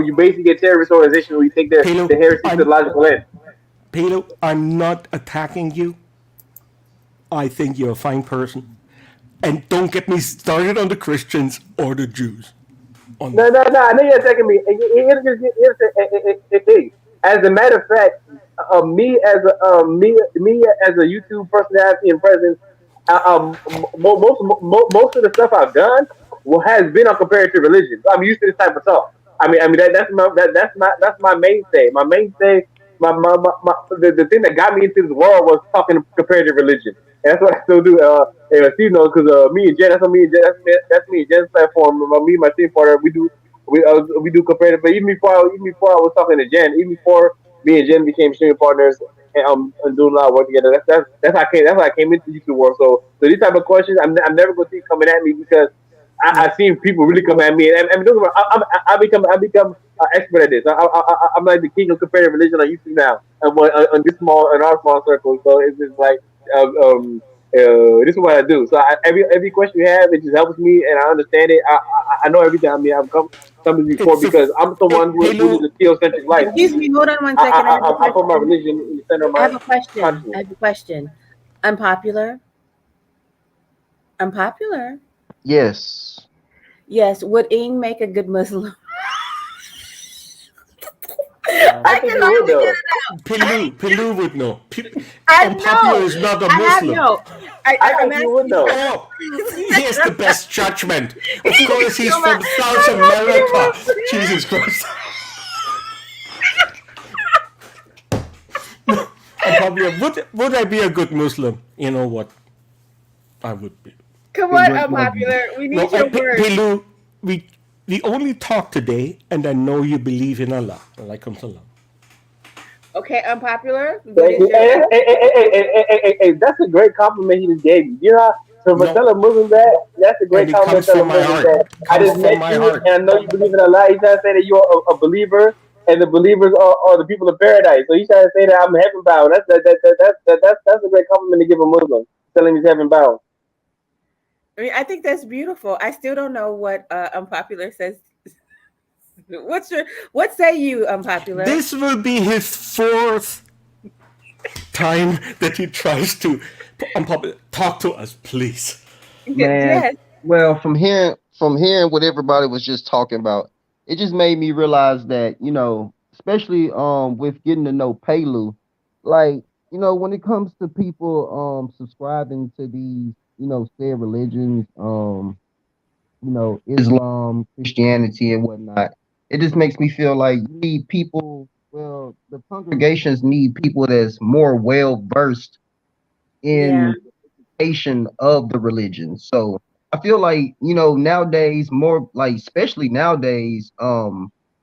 you basically get terrorist organization where you take the heresies to the logical end. Pedro, I'm not attacking you. I think you're a fine person. And don't get me started on the Christians or the Jews. No. I know you're attacking me. As a matter of fact, me as a YouTube personality and presence, most of the stuff I've done has been on comparative religion. I'm used to this type of talk. That's my mainstay. My mainstay. The thing that got me into this world was talking comparative religion. And that's what I still do. Because me and Jen, that's me and Jen's platform. Me and my team partner, we do comparative. But even before I was talking to Jen, even before me and Jen became streaming partners and doing a lot of work together, that's how I came into the YouTube world. So these type of questions, I'm never gonna see you coming at me because I've seen people really come at me, and I become an expert at this. I'm like the king of comparative religion on YouTube now, and in our small circle. So it's just like this is what I do. So every question you have, it just helps me, and I understand it. I know everything. I've come before because I'm someone who lives a theocentric life. Excuse me, hold on one second. I put my religion in the center of my. I have a question. Unpopular. Yes. Yes. Would Ing make a good Muslim? I think you would though. Pilu would know. I Unpopular know. is not a I have Muslim. no. I think you would know. Oh, he has the best judgment. Of course, he's from South America. Jesus Christ. Unpopular. Would I be a good Muslim? You know what? I would be. Come on, Unpopular. We need your word. Pilu, we only talk today, and I know you believe in Allah. Alaikum salam. Okay, Unpopular. Hey, that's a great compliment he just gave you. You know, so for telling Muslims that's a great compliment. From my heart. I just met you, and I know you believe in Allah. He's trying to say that you're a believer, and the believers are the people of paradise. So he's trying to say that I'm heaven bound. That's a great compliment to give a Muslim, telling he's heaven bound. I mean, I think that's beautiful. I still don't know what Unpopular says What say you, Unpopular? This will be his fourth time that he tries to talk to us, please. Man, Yes. well, from hearing what everybody was just talking about, it just made me realize that, especially with getting to know Pelu, like, when it comes to people subscribing to these, said religions, Islam, Christianity and whatnot, it just makes me feel like you need people, well, the congregations need people that's more well versed Yeah. in education of the religion. So I feel like, nowadays, more like, especially nowadays,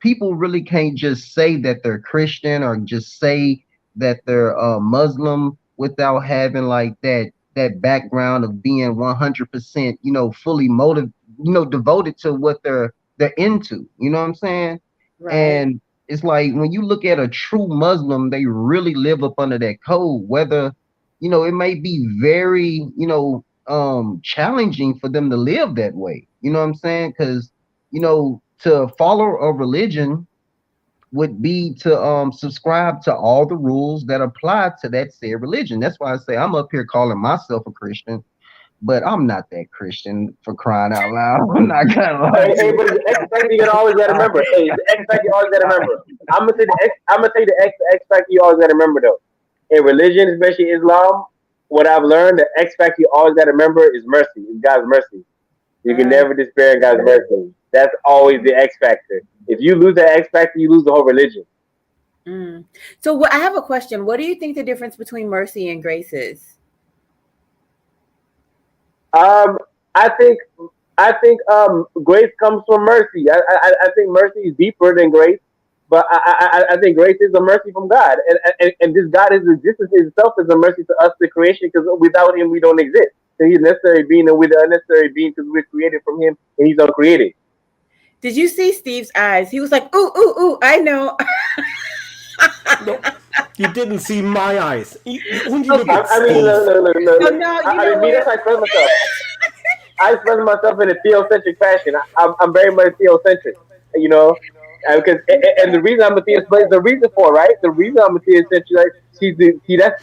people really can't just say that they're Christian or just say that they're Muslim without having like that background of being 100%, fully devoted to what they're into. You know what I'm saying? Right. And it's like when you look at a true Muslim, they really live up under that code, whether it may be very, challenging for them to live that way. You know what I'm saying? Because, to follow a religion would be to subscribe to all the rules that apply to that said religion. That's why I say I'm up here calling myself a Christian, but I'm not that Christian, for crying out loud. I'm not gonna lie. Hey, but the X factor you always gotta remember. Hey, the X factor you always gotta remember. I'm gonna say the X factor you always gotta remember though. In religion, especially Islam, what I've learned, the X factor you always gotta remember is mercy. Is God's mercy. You can never despair in God's mercy. That's always the X factor. If you lose that X factor, you lose the whole religion. So I have a question. What do you think the difference between mercy and grace is? I think grace comes from mercy. I think mercy is deeper than grace, but I think grace is a mercy from God, and this God is existence itself is a mercy to us, the creation, because without Him we don't exist. So He's a necessary being, and we're the unnecessary being because we're created from Him, and He's uncreated. Did you see Steve's eyes? He was like, "Ooh, ooh, ooh! I know." No, you didn't see my eyes. You only No. look at I mean, Steve. No, I mean, that's how I express myself. I express myself in a theocentric fashion. I'm very much theocentric, because and the reason I'm a theocentric, the reason for right, the reason I'm a theocentric, like, see that's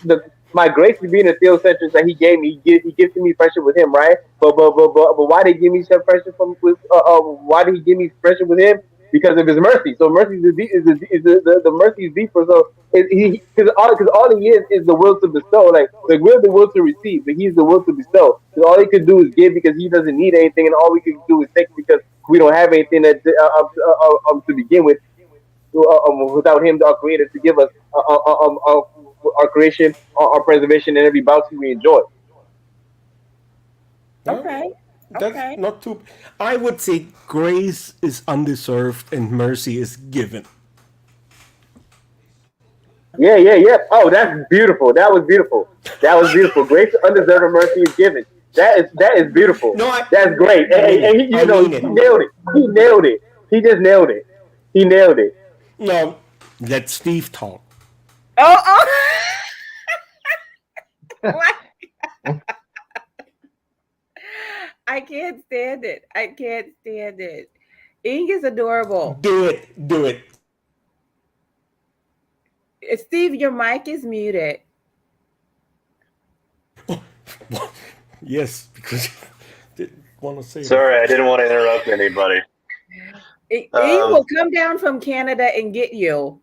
my grace is being a theocentric that He gave me. He gives me friendship with Him, right? But why did He give me some friendship why did He give me friendship with Him? Because of His mercy. So mercy the mercy is deeper. So because all He is the will to bestow. Like we're the will to receive, but He's the will to bestow. Because all He could do is give because He doesn't need anything, and all we can do is take because we don't have anything that to begin with. Without Him, our Creator, to give us our creation, our preservation, and every bounty we enjoy. Okay. That's not too. I would say grace is undeserved and mercy is given. Yeah. Oh, that's beautiful. That was beautiful. Grace, undeserved, and mercy is given. That is beautiful. No, That's great. And he nailed it. He nailed it. He just nailed it. He nailed it. No, let Steve talk. Oh. I can't stand it. Ing is adorable. Do it. Steve, your mic is muted. Yes, because I didn't want to say. Sorry, I didn't want to interrupt anybody. Ing will come down from Canada and get you.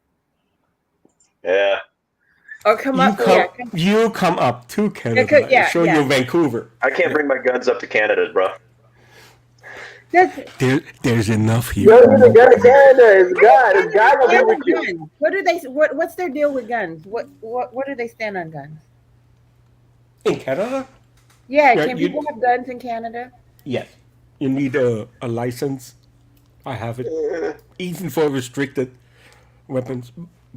Yeah. Or come up. You come up to Canada. Show you Vancouver. I can't bring my guns up to Canada, bro. There's enough here. Go to Canada. It's God. It's God will be with you. What do they? What's their deal with guns? What do they stand on guns? In Canada? Yeah, can people have guns in Canada? Yes. You need a license. I have it. Even for restricted weapons,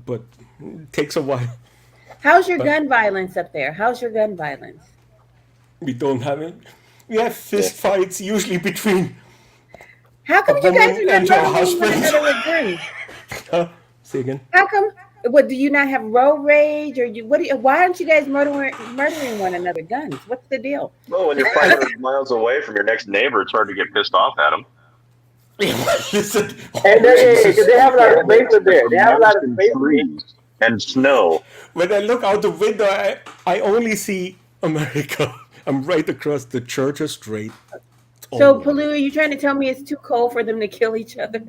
but it takes a while. How's your gun violence up there? We don't have it. We have fist fights usually between. How come you guys are not murdering one another with guns? Say again. How come? What, do you not have road rage, or why aren't you guys murdering one another with guns? What's the deal? Well, when you're 500 miles away from your next neighbor, it's hard to get pissed off at them. Listen, And Jesus. because they have a lot of space up there. They have a lot of Mountain space up there. trees and snow. When I look out the window, I only see America. I'm right across the Georgia Strait. It's all So, water. Palu, are you trying to tell me it's too cold for them to kill each other?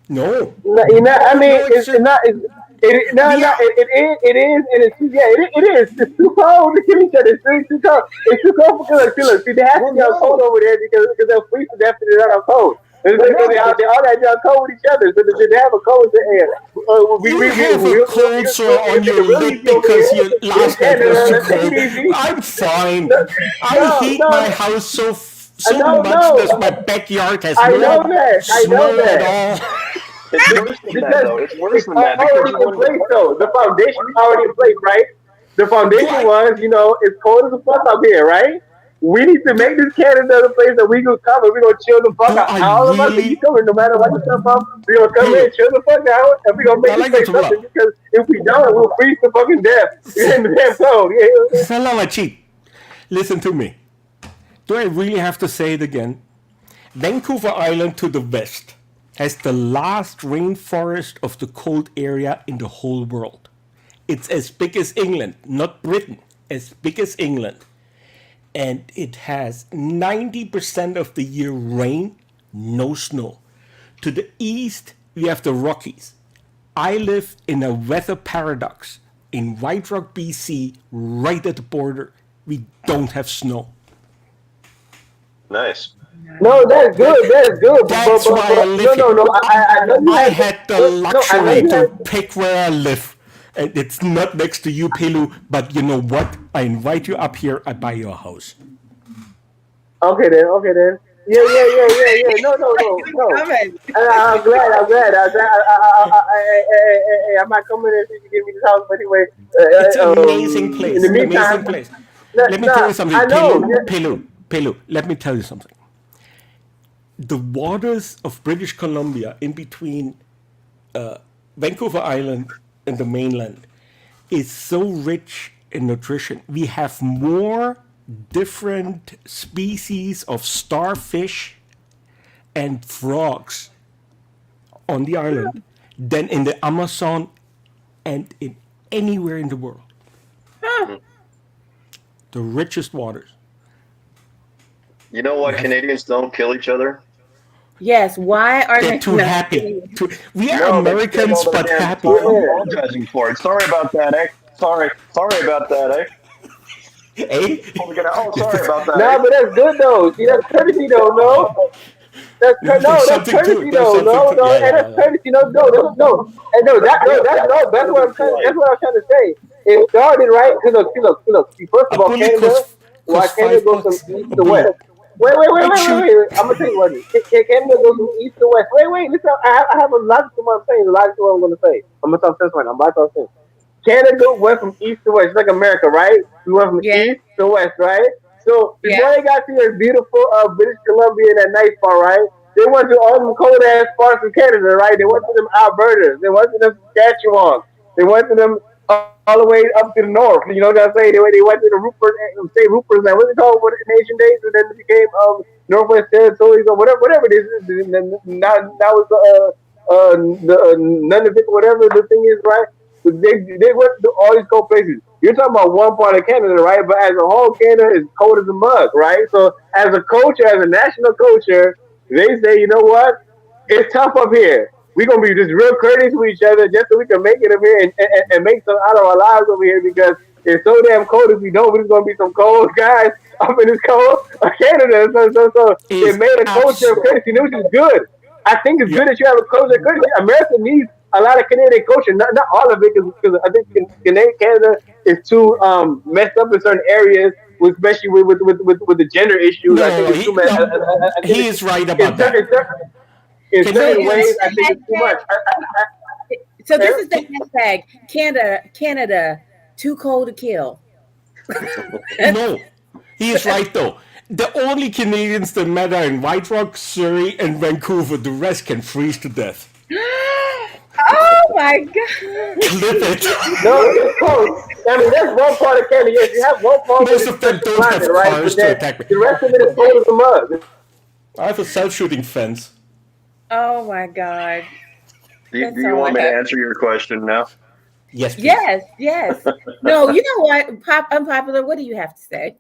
No. No, I mean, No, it's it's just- not. It is, and it's it is. It's too cold to kill each other. It's really too cold. It's too cold for killers. See, they have to be on cold over there because they'll freeze to death if they're not on cold. They all got to be on cold with each other. So they have a cold air. You have a cold sore on your lip because your last night was too cold. I'm fine. I heat my house so No, much no. that my backyard has I no know that. I know snow that. at all. It's worse than that, though. It's worse than that. Because already you in wouldn't place, though. The foundation is already in place, right? The foundation was, it's cold as a fuck up here, right? We need to make this Canada the place that we gonna come and we gonna chill the fuck Do out. I All of us, really- you coming, no matter what you come from, we gonna come in, chill the fuck out, and we gonna make I this like place it a lot. something. Because if we don't, we'll freeze to fucking death. We're in the damn cold. Yeah. Salamachi, listen to me. Do I really have to say it again? Vancouver Island to the west has the last rainforest of the cold area in the whole world. It's as big as England, not Britain, as big as England. And it has 90% of the year rain, no snow. To the east, we have the Rockies. I live in a weather paradox in White Rock, BC, right at the border. We don't have snow. Nice. No, that's good. That's good. That's why I live no. I know you I have- had the no, I know luxury you to have- pick where I live. And it's not next to you, Pelu, but you know what? I invite you up here, I buy you a house. Okay then. Yeah. No. Coming. I'm glad. I might come in and see if you give me this house. But anyway, It's an amazing place. In the meantime, Amazing place. Let me tell you something, I know. Pelu, let me tell you something. The waters of British Columbia in between Vancouver Island and the mainland is so rich in nutrition. We have more different species of starfish and frogs on the island than in the Amazon and in anywhere in the world. The richest waters. You know why Canadians don't kill each other? Yes. Why are They're they too not- happy. We are No, they Americans, kill all but the damn happy. time. I'm apologizing for it. Sorry about that, eh? Sorry about that, eh? Eh? Sorry about that. No, but that's good though. See, that's courtesy though. No, that's There's that's something to courtesy it. though. There's No, something to- no, yeah, and that's yeah. courtesy. No, that's what I'm trying. That's what I'm trying to say. It started right. Look. See, first of A all, bully Canada. costs Why Canada $5 goes from a east to bully. west? Wait. shoot. I'm gonna tell you what. Canada goes from east to west. Wait. Listen, I have a logic to what I'm saying. A logic to what I'm gonna say. I'm gonna talk sense right now. I'm about to talk sense. Canada went from east to west, like America, right? We went from Yeah. east to west, right? So before Yeah. they got to this beautiful British Columbia and that nice part, right? They went to all them cold ass parts of Canada, right? They went to them Albertas, they went to them Saskatchewan, they went to them all the way up to the north. You know what I'm saying? They went to the Rupert, say Rupert, man. What's it called? What Nation Days, and then it became Northwest Territories or whatever it is. And then now it's the Nunavut, whatever the thing is, right? They went to all these cold places. You're talking about one part of Canada, right? But as a whole, Canada is cold as a mug, right? So as a culture, as a national culture, they say, you know what? It's tough up here. We're gonna be just real courteous with each other just so we can make it up here and make some out of our lives over here because it's so damn cold. If we don't, we're just gonna be some cold guys up in this cold Canada. So it made a culture of courtesy, which is good. I think it's good that you have a culture of courtesy. America needs a lot of Canadian culture, not all of it, because I think Canada is too messed up in certain areas, especially with the gender issues. I think it's too much. He is right about that. In certain Canadians- ways, I think it's too much. So this is the hashtag Canada too cold to kill. No, he is right though. The only Canadians that matter in White Rock, Surrey, and Vancouver. The rest can freeze to death. Oh my god! Clip it. No, it's cold. I mean, that's one part of Canada. Yes, you have one part Most of them don't have cars but to then attack me. the rest of it is cold as a mug. I have a self-shooting fence. Oh my God. Do That's you all I want me to have. answer your question now? Yes, please. Yes, yes. No, you know what? Unpopular. What do you have to say?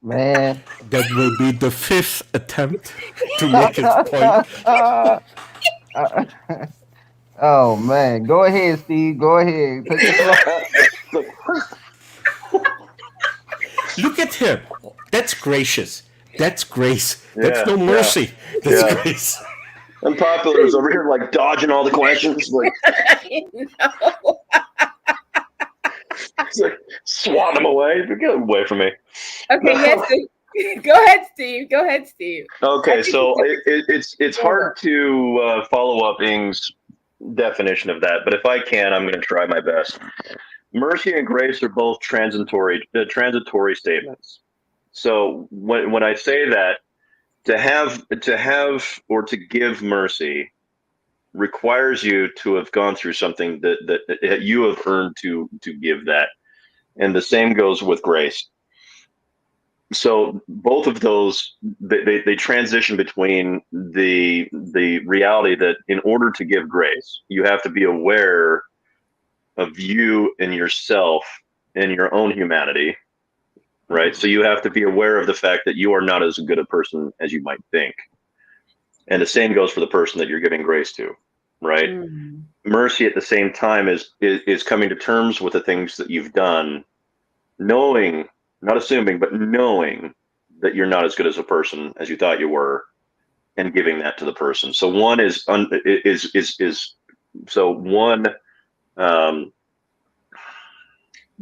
Man. That will be the fifth attempt to make his point. Oh man, go ahead, Steve. Go ahead. Take the floor. Look, Look at him. That's gracious. That's grace. That's yeah, no yeah, mercy. That's yeah. grace. Unpopular is over here like dodging all the questions, like, No. it's like swatting them away. Get away from me. Okay, yes. Steve. Go ahead, Steve. Go ahead, Steve. I Okay, think so it's it's hard to follow up Ing's definition of that, but if I can, I'm going to try my best. Mercy and grace are both transitory statements. So when I say that, to have or to give mercy requires you to have gone through something that you have earned to give that, and the same goes with grace. So both of those they transition between the reality that in order to give grace, you have to be aware of you and yourself and your own humanity, right? So you have to be aware of the fact that you are not as good a person as you might think. And the same goes for the person that you're giving grace to, right? Mm. Mercy at the same time is coming to terms with the things that you've done, knowing, not assuming, but knowing that you're not as good as a person as you thought you were, and giving that to the person. So one is so one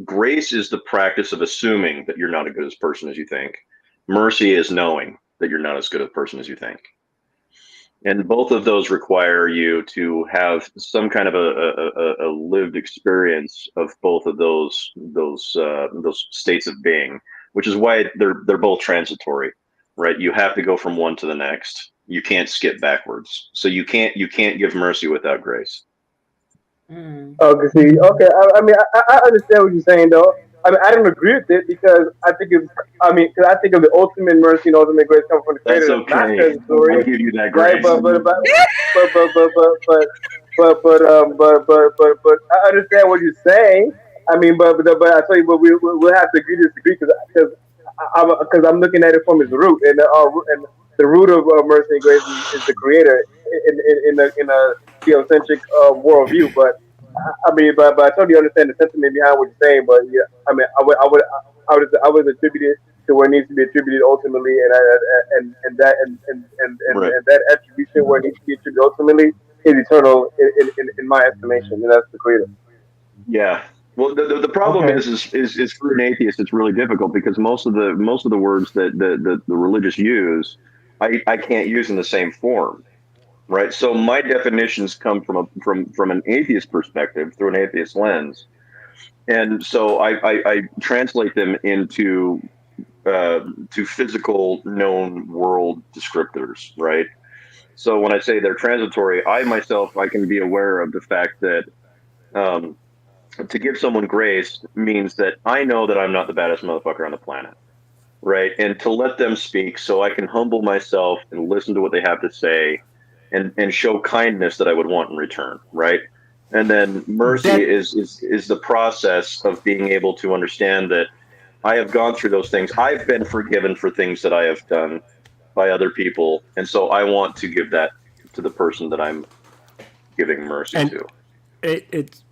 grace is the practice of assuming that you're not as good as person as you think. Mercy is knowing that you're not as good a person as you think. And both of those require you to have some kind of a lived experience of both of those states of being, which is why they're both transitory, right? You have to go from one to the next. You can't skip backwards. So you can't give mercy without grace. Mm. Okay, see, okay. I mean, I understand what you're saying, though. I mean, I don't agree with it because I think it's. I mean, because I think of the ultimate mercy and ultimate grace coming from the That's Creator. That's not okay. transitory, I'll give you that right? grace. But I understand what you're saying. I mean, but I tell you, but we'll have to agree to disagree because I'm looking at it from its root, and the root of mercy and grace is the Creator in a theocentric worldview. But I mean, but I totally understand the sentiment behind what you're saying. But yeah, I mean, I would attribute it to where it needs to be attributed ultimately, Right. and that attribution where it needs to be attributed ultimately is eternal in my estimation, and that's the Creator. Yeah. Well, the problem Okay. is for an atheist, it's really difficult because most of the words that the religious use, I can't use in the same form, right? So my definitions come from an atheist perspective through an atheist lens, and so I translate them into to physical known world descriptors, right? So when I say they're transitory, I can be aware of the fact that. Um, to give someone grace means that I know that I'm not the baddest motherfucker on the planet, right? And to let them speak so I can humble myself and listen to what they have to say and show kindness that I would want in return, right? And then mercy That is the process of being able to understand that I have gone through those things. I've been forgiven for things that I have done by other people, and so I want to give that to the person that I'm giving mercy and to. it's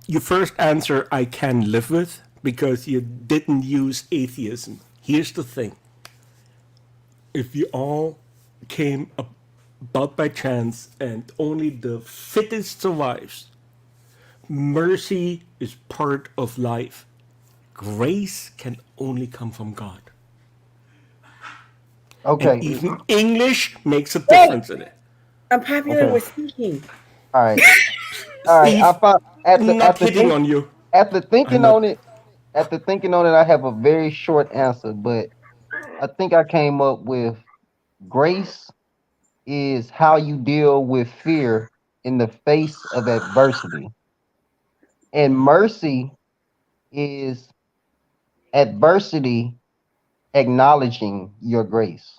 your first answer I can live with because you didn't use atheism. Here's the thing: if you all came about by chance and only the fittest survives, mercy is part of life. Grace can only come from God. And Okay. even English makes a Wait, difference in it. unpopular Okay. was speaking. All right. All right. I Steve, found not hitting on you. after I'm thinking not. on it, I have a very short answer, but I think I came up with grace is how you deal with fear in the face of adversity. And mercy is adversity acknowledging your grace.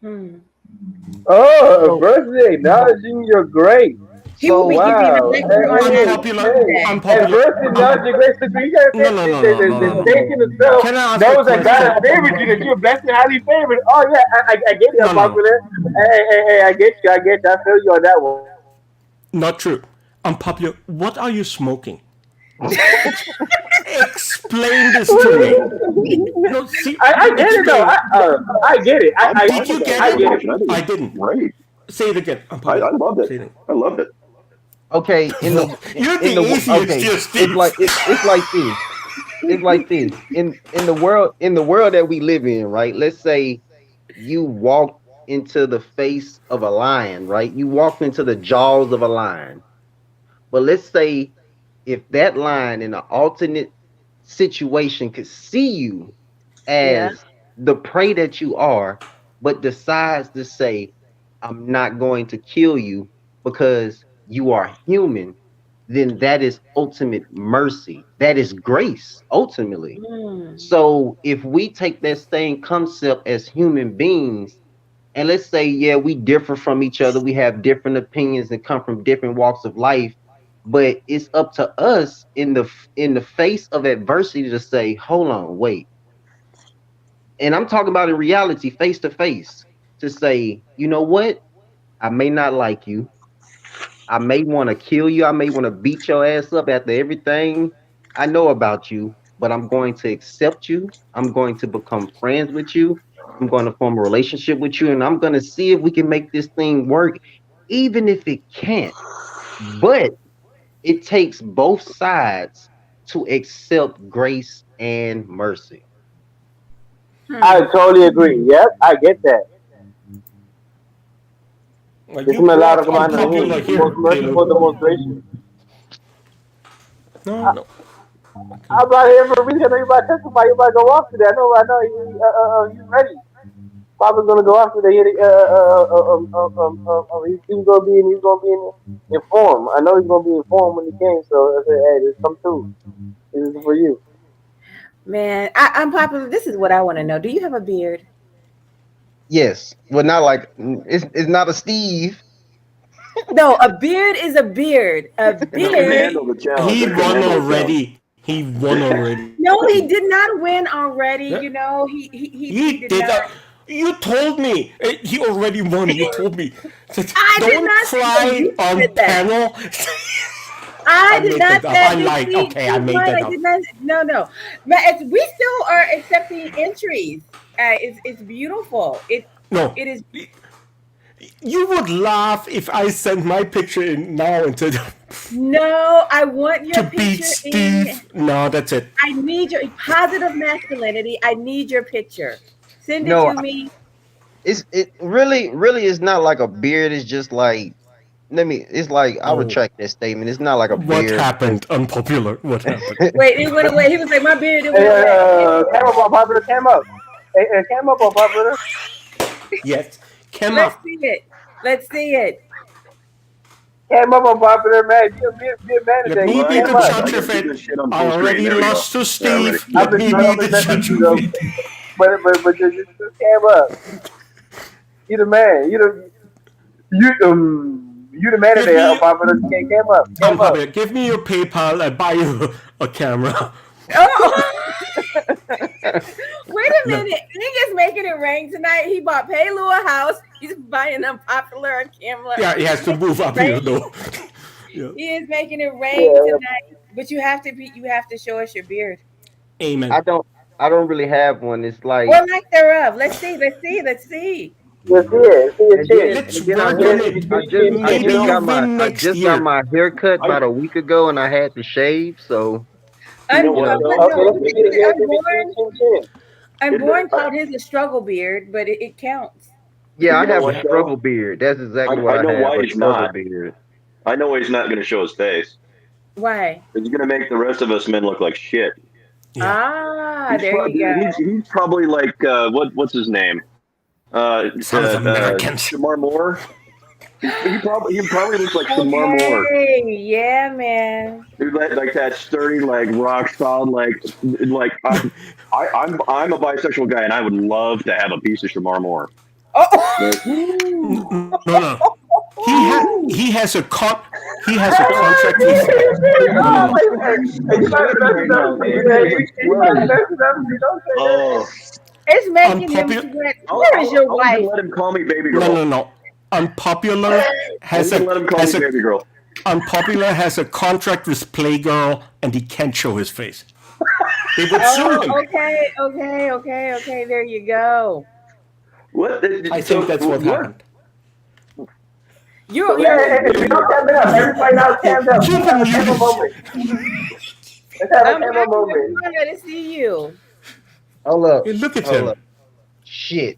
Hmm. Oh, adversity acknowledging your great. He will be giving a Wow. lecture on Hey, that Unpopular, hey, unpopular. adversity acknowledging your great. So you gotta No, think no, no, that no, no, no, the no. nation itself Can I ask a knows that God has question? favored you, that you're blessed and highly favored. Oh yeah, I get you, No, no, no. unpopular. Hey, I get you. I feel you on that one. Not true. Unpopular. What are you smoking? Explain this to me. No, see, I get it though. explain. I get it. I'm Did fine with you that get I get it? it. generation. I think I it's didn't. great. Say it again. I Unpopular. loved it. Say it. I loved it. Okay, You're the in the atheist, okay, you it's Steve. like it's like this. It's like this. In the world that we live in, right? Let's say you walk into the face of a lion, right? You walk into the jaws of a lion. But let's say if that lion in an alternate situation could see you Yeah. as the prey that you are, but decides to say, I'm not going to kill you because you are human, then that is ultimate mercy. That is grace, ultimately. Mm. So if we take that same concept as human beings, and let's say, yeah, we differ from each other, we have different opinions and come from different walks of life, but it's up to us in the face of adversity to say, hold on, wait. And I'm talking about in reality, face to face, to say, you know what? I may not like you. I may want to kill you. I may want to beat your ass up after everything I know about you, but I'm going to accept you. I'm going to become friends with you. I'm going to form a relationship with you, and I'm going to see if we can make this thing work, even if it can't. But it takes both sides to accept grace and mercy. I Hmm. totally agree. Yep, I get that. Well, It's you a lot brought of command of him. unpopular The most here, merciful, the Caleb. most gracious. No, no. I'm not here for a reason. I know you about to testify. You about to go off today. I know. He's ready. Papa's gonna go off today. He's gonna be informed. I know he's gonna be informed when he came. So I said, hey, just come through. This is for you. Man, I'm popular. This is what I want to know. Do you have a beard? Yes, well, not like it's not a Steve. No, a beard is a beard. A And I couldn't beard. handle the challenge. He I couldn't won handle the challenge. already. He won already. No, he did not win already. Yeah. You know, he He did did not. that. You told me he already won. You told me. Said, I did don't not say that. cry You on said that. panel. I I did made not that up. say I this. lied. See, Okay, I keep in made mind, that I up. did not. No, no. But we still are accepting entries. It's beautiful. No, It is. you would laugh if I sent my picture in now and said No, I want to your beat picture in. Steve. No, that's it. I need your positive masculinity. I need your picture. Send it No, to me. it really is not like a beard. It's just like it's like I Oh, retract that statement. It's not like a what beard because happened? Unpopular. What happened? Wait, it went away. He was like, my beard, it Hey, went away. cam up on popular. Cam up. Hey, cam up on popular. Yes, came Let's up. see it. Let's see it. Cam up on popular, man. Be a man Let today. me Well, Get I be cam the gotta up. I judge gotta of keep it. this shit on I full screen. already There we go. lost to Yeah, ready. Steve. I've Let been me trying. be I've the been messing judge with you of though. it. But just cam up. You the man. You the man Give today. me Popular. Cam up. Cam up. unpopular. Give me your PayPal. I buy you a camera. Oh, wait a No, minute. Nigga's making it rain tonight. He bought Paylou a house. He's buying Unpopular on camera. yeah, he has to Making move it up here rain. though. Yeah. He is making it rain Yeah. tonight. But you have to show us your beard. Amen. I don't really have one. It's Or like lack thereof. Let's see. Let's see. Let's see. Just see it. See your chin. Let's and then work on it. I Maybe just you got win I next just got year. my hair cut I about a week ago and I had to shave, so you know Un- what uh, but though? no, Okay, let's get it. Let's get unborn. chin. Unborn I, called his a struggle beard, but it counts. yeah, I you know have a what Yeah. though? struggle beard. That's exactly what I I know have, why a he's struggle not. beard. I know why he's not going to show his face. Why? He's going to make the rest of us men look like shit. Yeah. There you go. He's probably like what's his name? Sons of Americans. Shamar Moore. He probably looks like Shamar Moore. Okay, yeah, man. Dude, like that sturdy, like rock solid, like I'm a bisexual guy, and I would love to have a piece of Shamar Moore. Oh, No. He has a contract with. Oh, you might have messed it up, man. You might have messed it up. You don't say that. Oh, it's making him Unpopular- sweat. Where is your I'll wife? even let him call me baby girl. No. Unpopular has I'll even let him call me a baby girl. Unpopular has a contract with Playgirl, and he can't show his face. They would sue him. Okay. There you go. What? I think that's what happened. You're Hey, don't stand up. Everybody now stand up. Keep Let's have a him camera muted. moment. Let's have a I'm camera moment. ready to see you. Hold up. Hey, look at Hold him. up. Shit.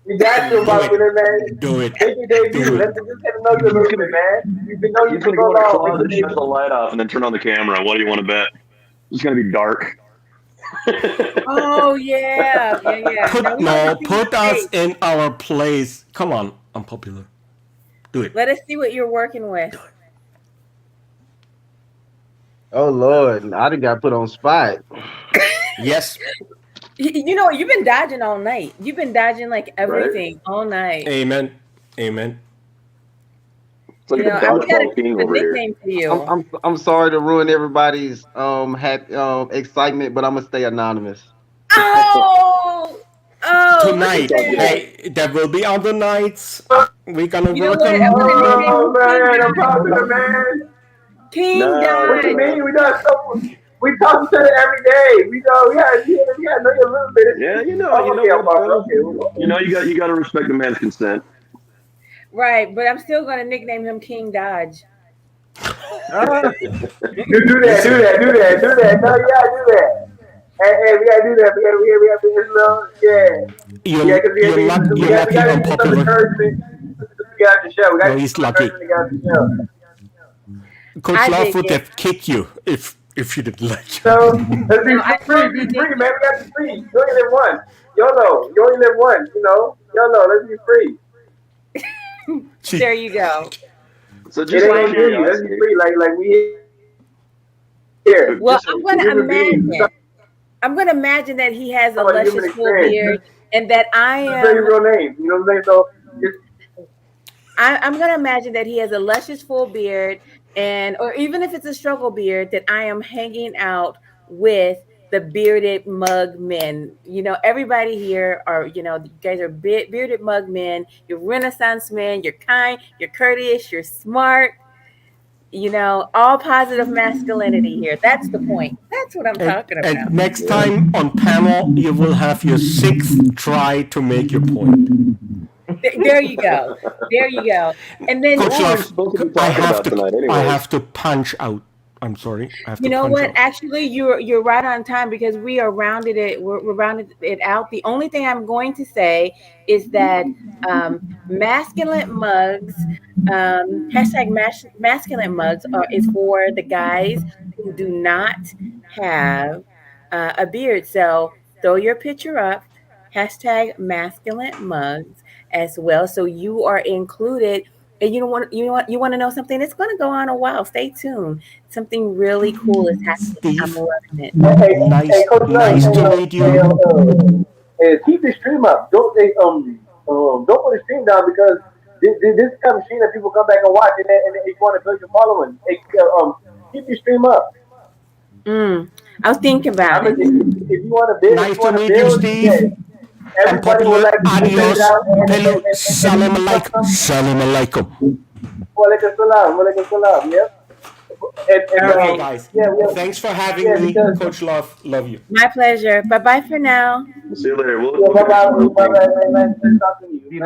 We got you, popular man. Do it. Make your debut. Do it. Let's just get to know you a little bit, man. We've been knowing you He's for gonna so go in the long. closet, shut the light off, and then turn on the camera. What do you want to bet? It's gonna be dark. Oh yeah. Put us in our place. Come on, Unpopular. Do it. Let us see what you're working with. Oh Lord, I done got put on spot. Yes. You know, you've been dodging all night. You've been dodging like everything all night. Amen. It's like You know, a I gotta dodgeball keep king a over here. nickname for you. I'm sorry to ruin everybody's excitement, but I'm gonna stay anonymous. Oh, Tonight, look at that. hey, there will be other nights. We're gonna You know work what? I'm on. gonna nickname Oh, man. you I'm popular, man. King No. What you Dodge. mean? We talk to each other every day. We got to know you a little bit. Yeah, you know, Oh, okay, I'm popular. Okay. you know, you got to respect the man's consent. Right, but I'm still gonna nickname him King Dodge. Do that. No, you gotta do that. Hey, we gotta do that. We gotta do this little, yeah. You're lucky Unpopular. Encouragement. We got the show. We got No, he's lucky. Coach I Love dig would it. have kicked you if you didn't like it. So let's be No, I free, totally be dig free, it. man. We gotta be free. You only live once. YOLO. You only live once, you know. YOLO, let's be free. There you go. So It just ain't like gonna kill you. Let's be free. Like we here. Well, Just- I'm gonna human beings. imagine. I'm gonna imagine that he has a How about human luscious full experience? beard, and that I Say your am. real name. You know what I'm saying? So just I'm gonna imagine that he has a luscious full beard, or even if it's a struggle beard, that I am hanging out with the bearded mug men. You know, everybody here you guys are bearded mug men. You're Renaissance men. You're kind. You're courteous. You're smart. You know, all positive masculinity here. That's the point. That's what I'm talking about. And next time on panel, you will have your 6th try to make your point. There you go. And then Coach What were we Love, supposed to be I talking have about to. tonight I anyway? have to punch out. I'm sorry. I have you to know punch what? out. Actually, you're right on time because we are rounded it. We're rounded it out. The only thing I'm going to say is that masculine mugs, hashtag masculine mugs, is for the guys who do not have a beard. So throw your picture up. Hashtag masculine mugs as well. So you are included. And you want to know something? It's going to go on a while. Stay tuned. Something really cool is happening. I'm Steve, loving it. hey, Coach nice Love, to meet you. keep the stream up. Don't put the stream down because this kind of stream that people come back and watch and if you want to build your following, keep the stream up. I was thinking about it. If you want to build, Nice to meet you, Steve. everybody will Unpopular. like to Adios. check it out Hello. Salam alaikum. Salam alaikum. Walaikum salam. Yep. Okay, guys. Yeah, Thanks for having Yeah, me, because- Coach Love. Love you. My pleasure. Bye bye for now. See you later. bye bye. Nice talking to you.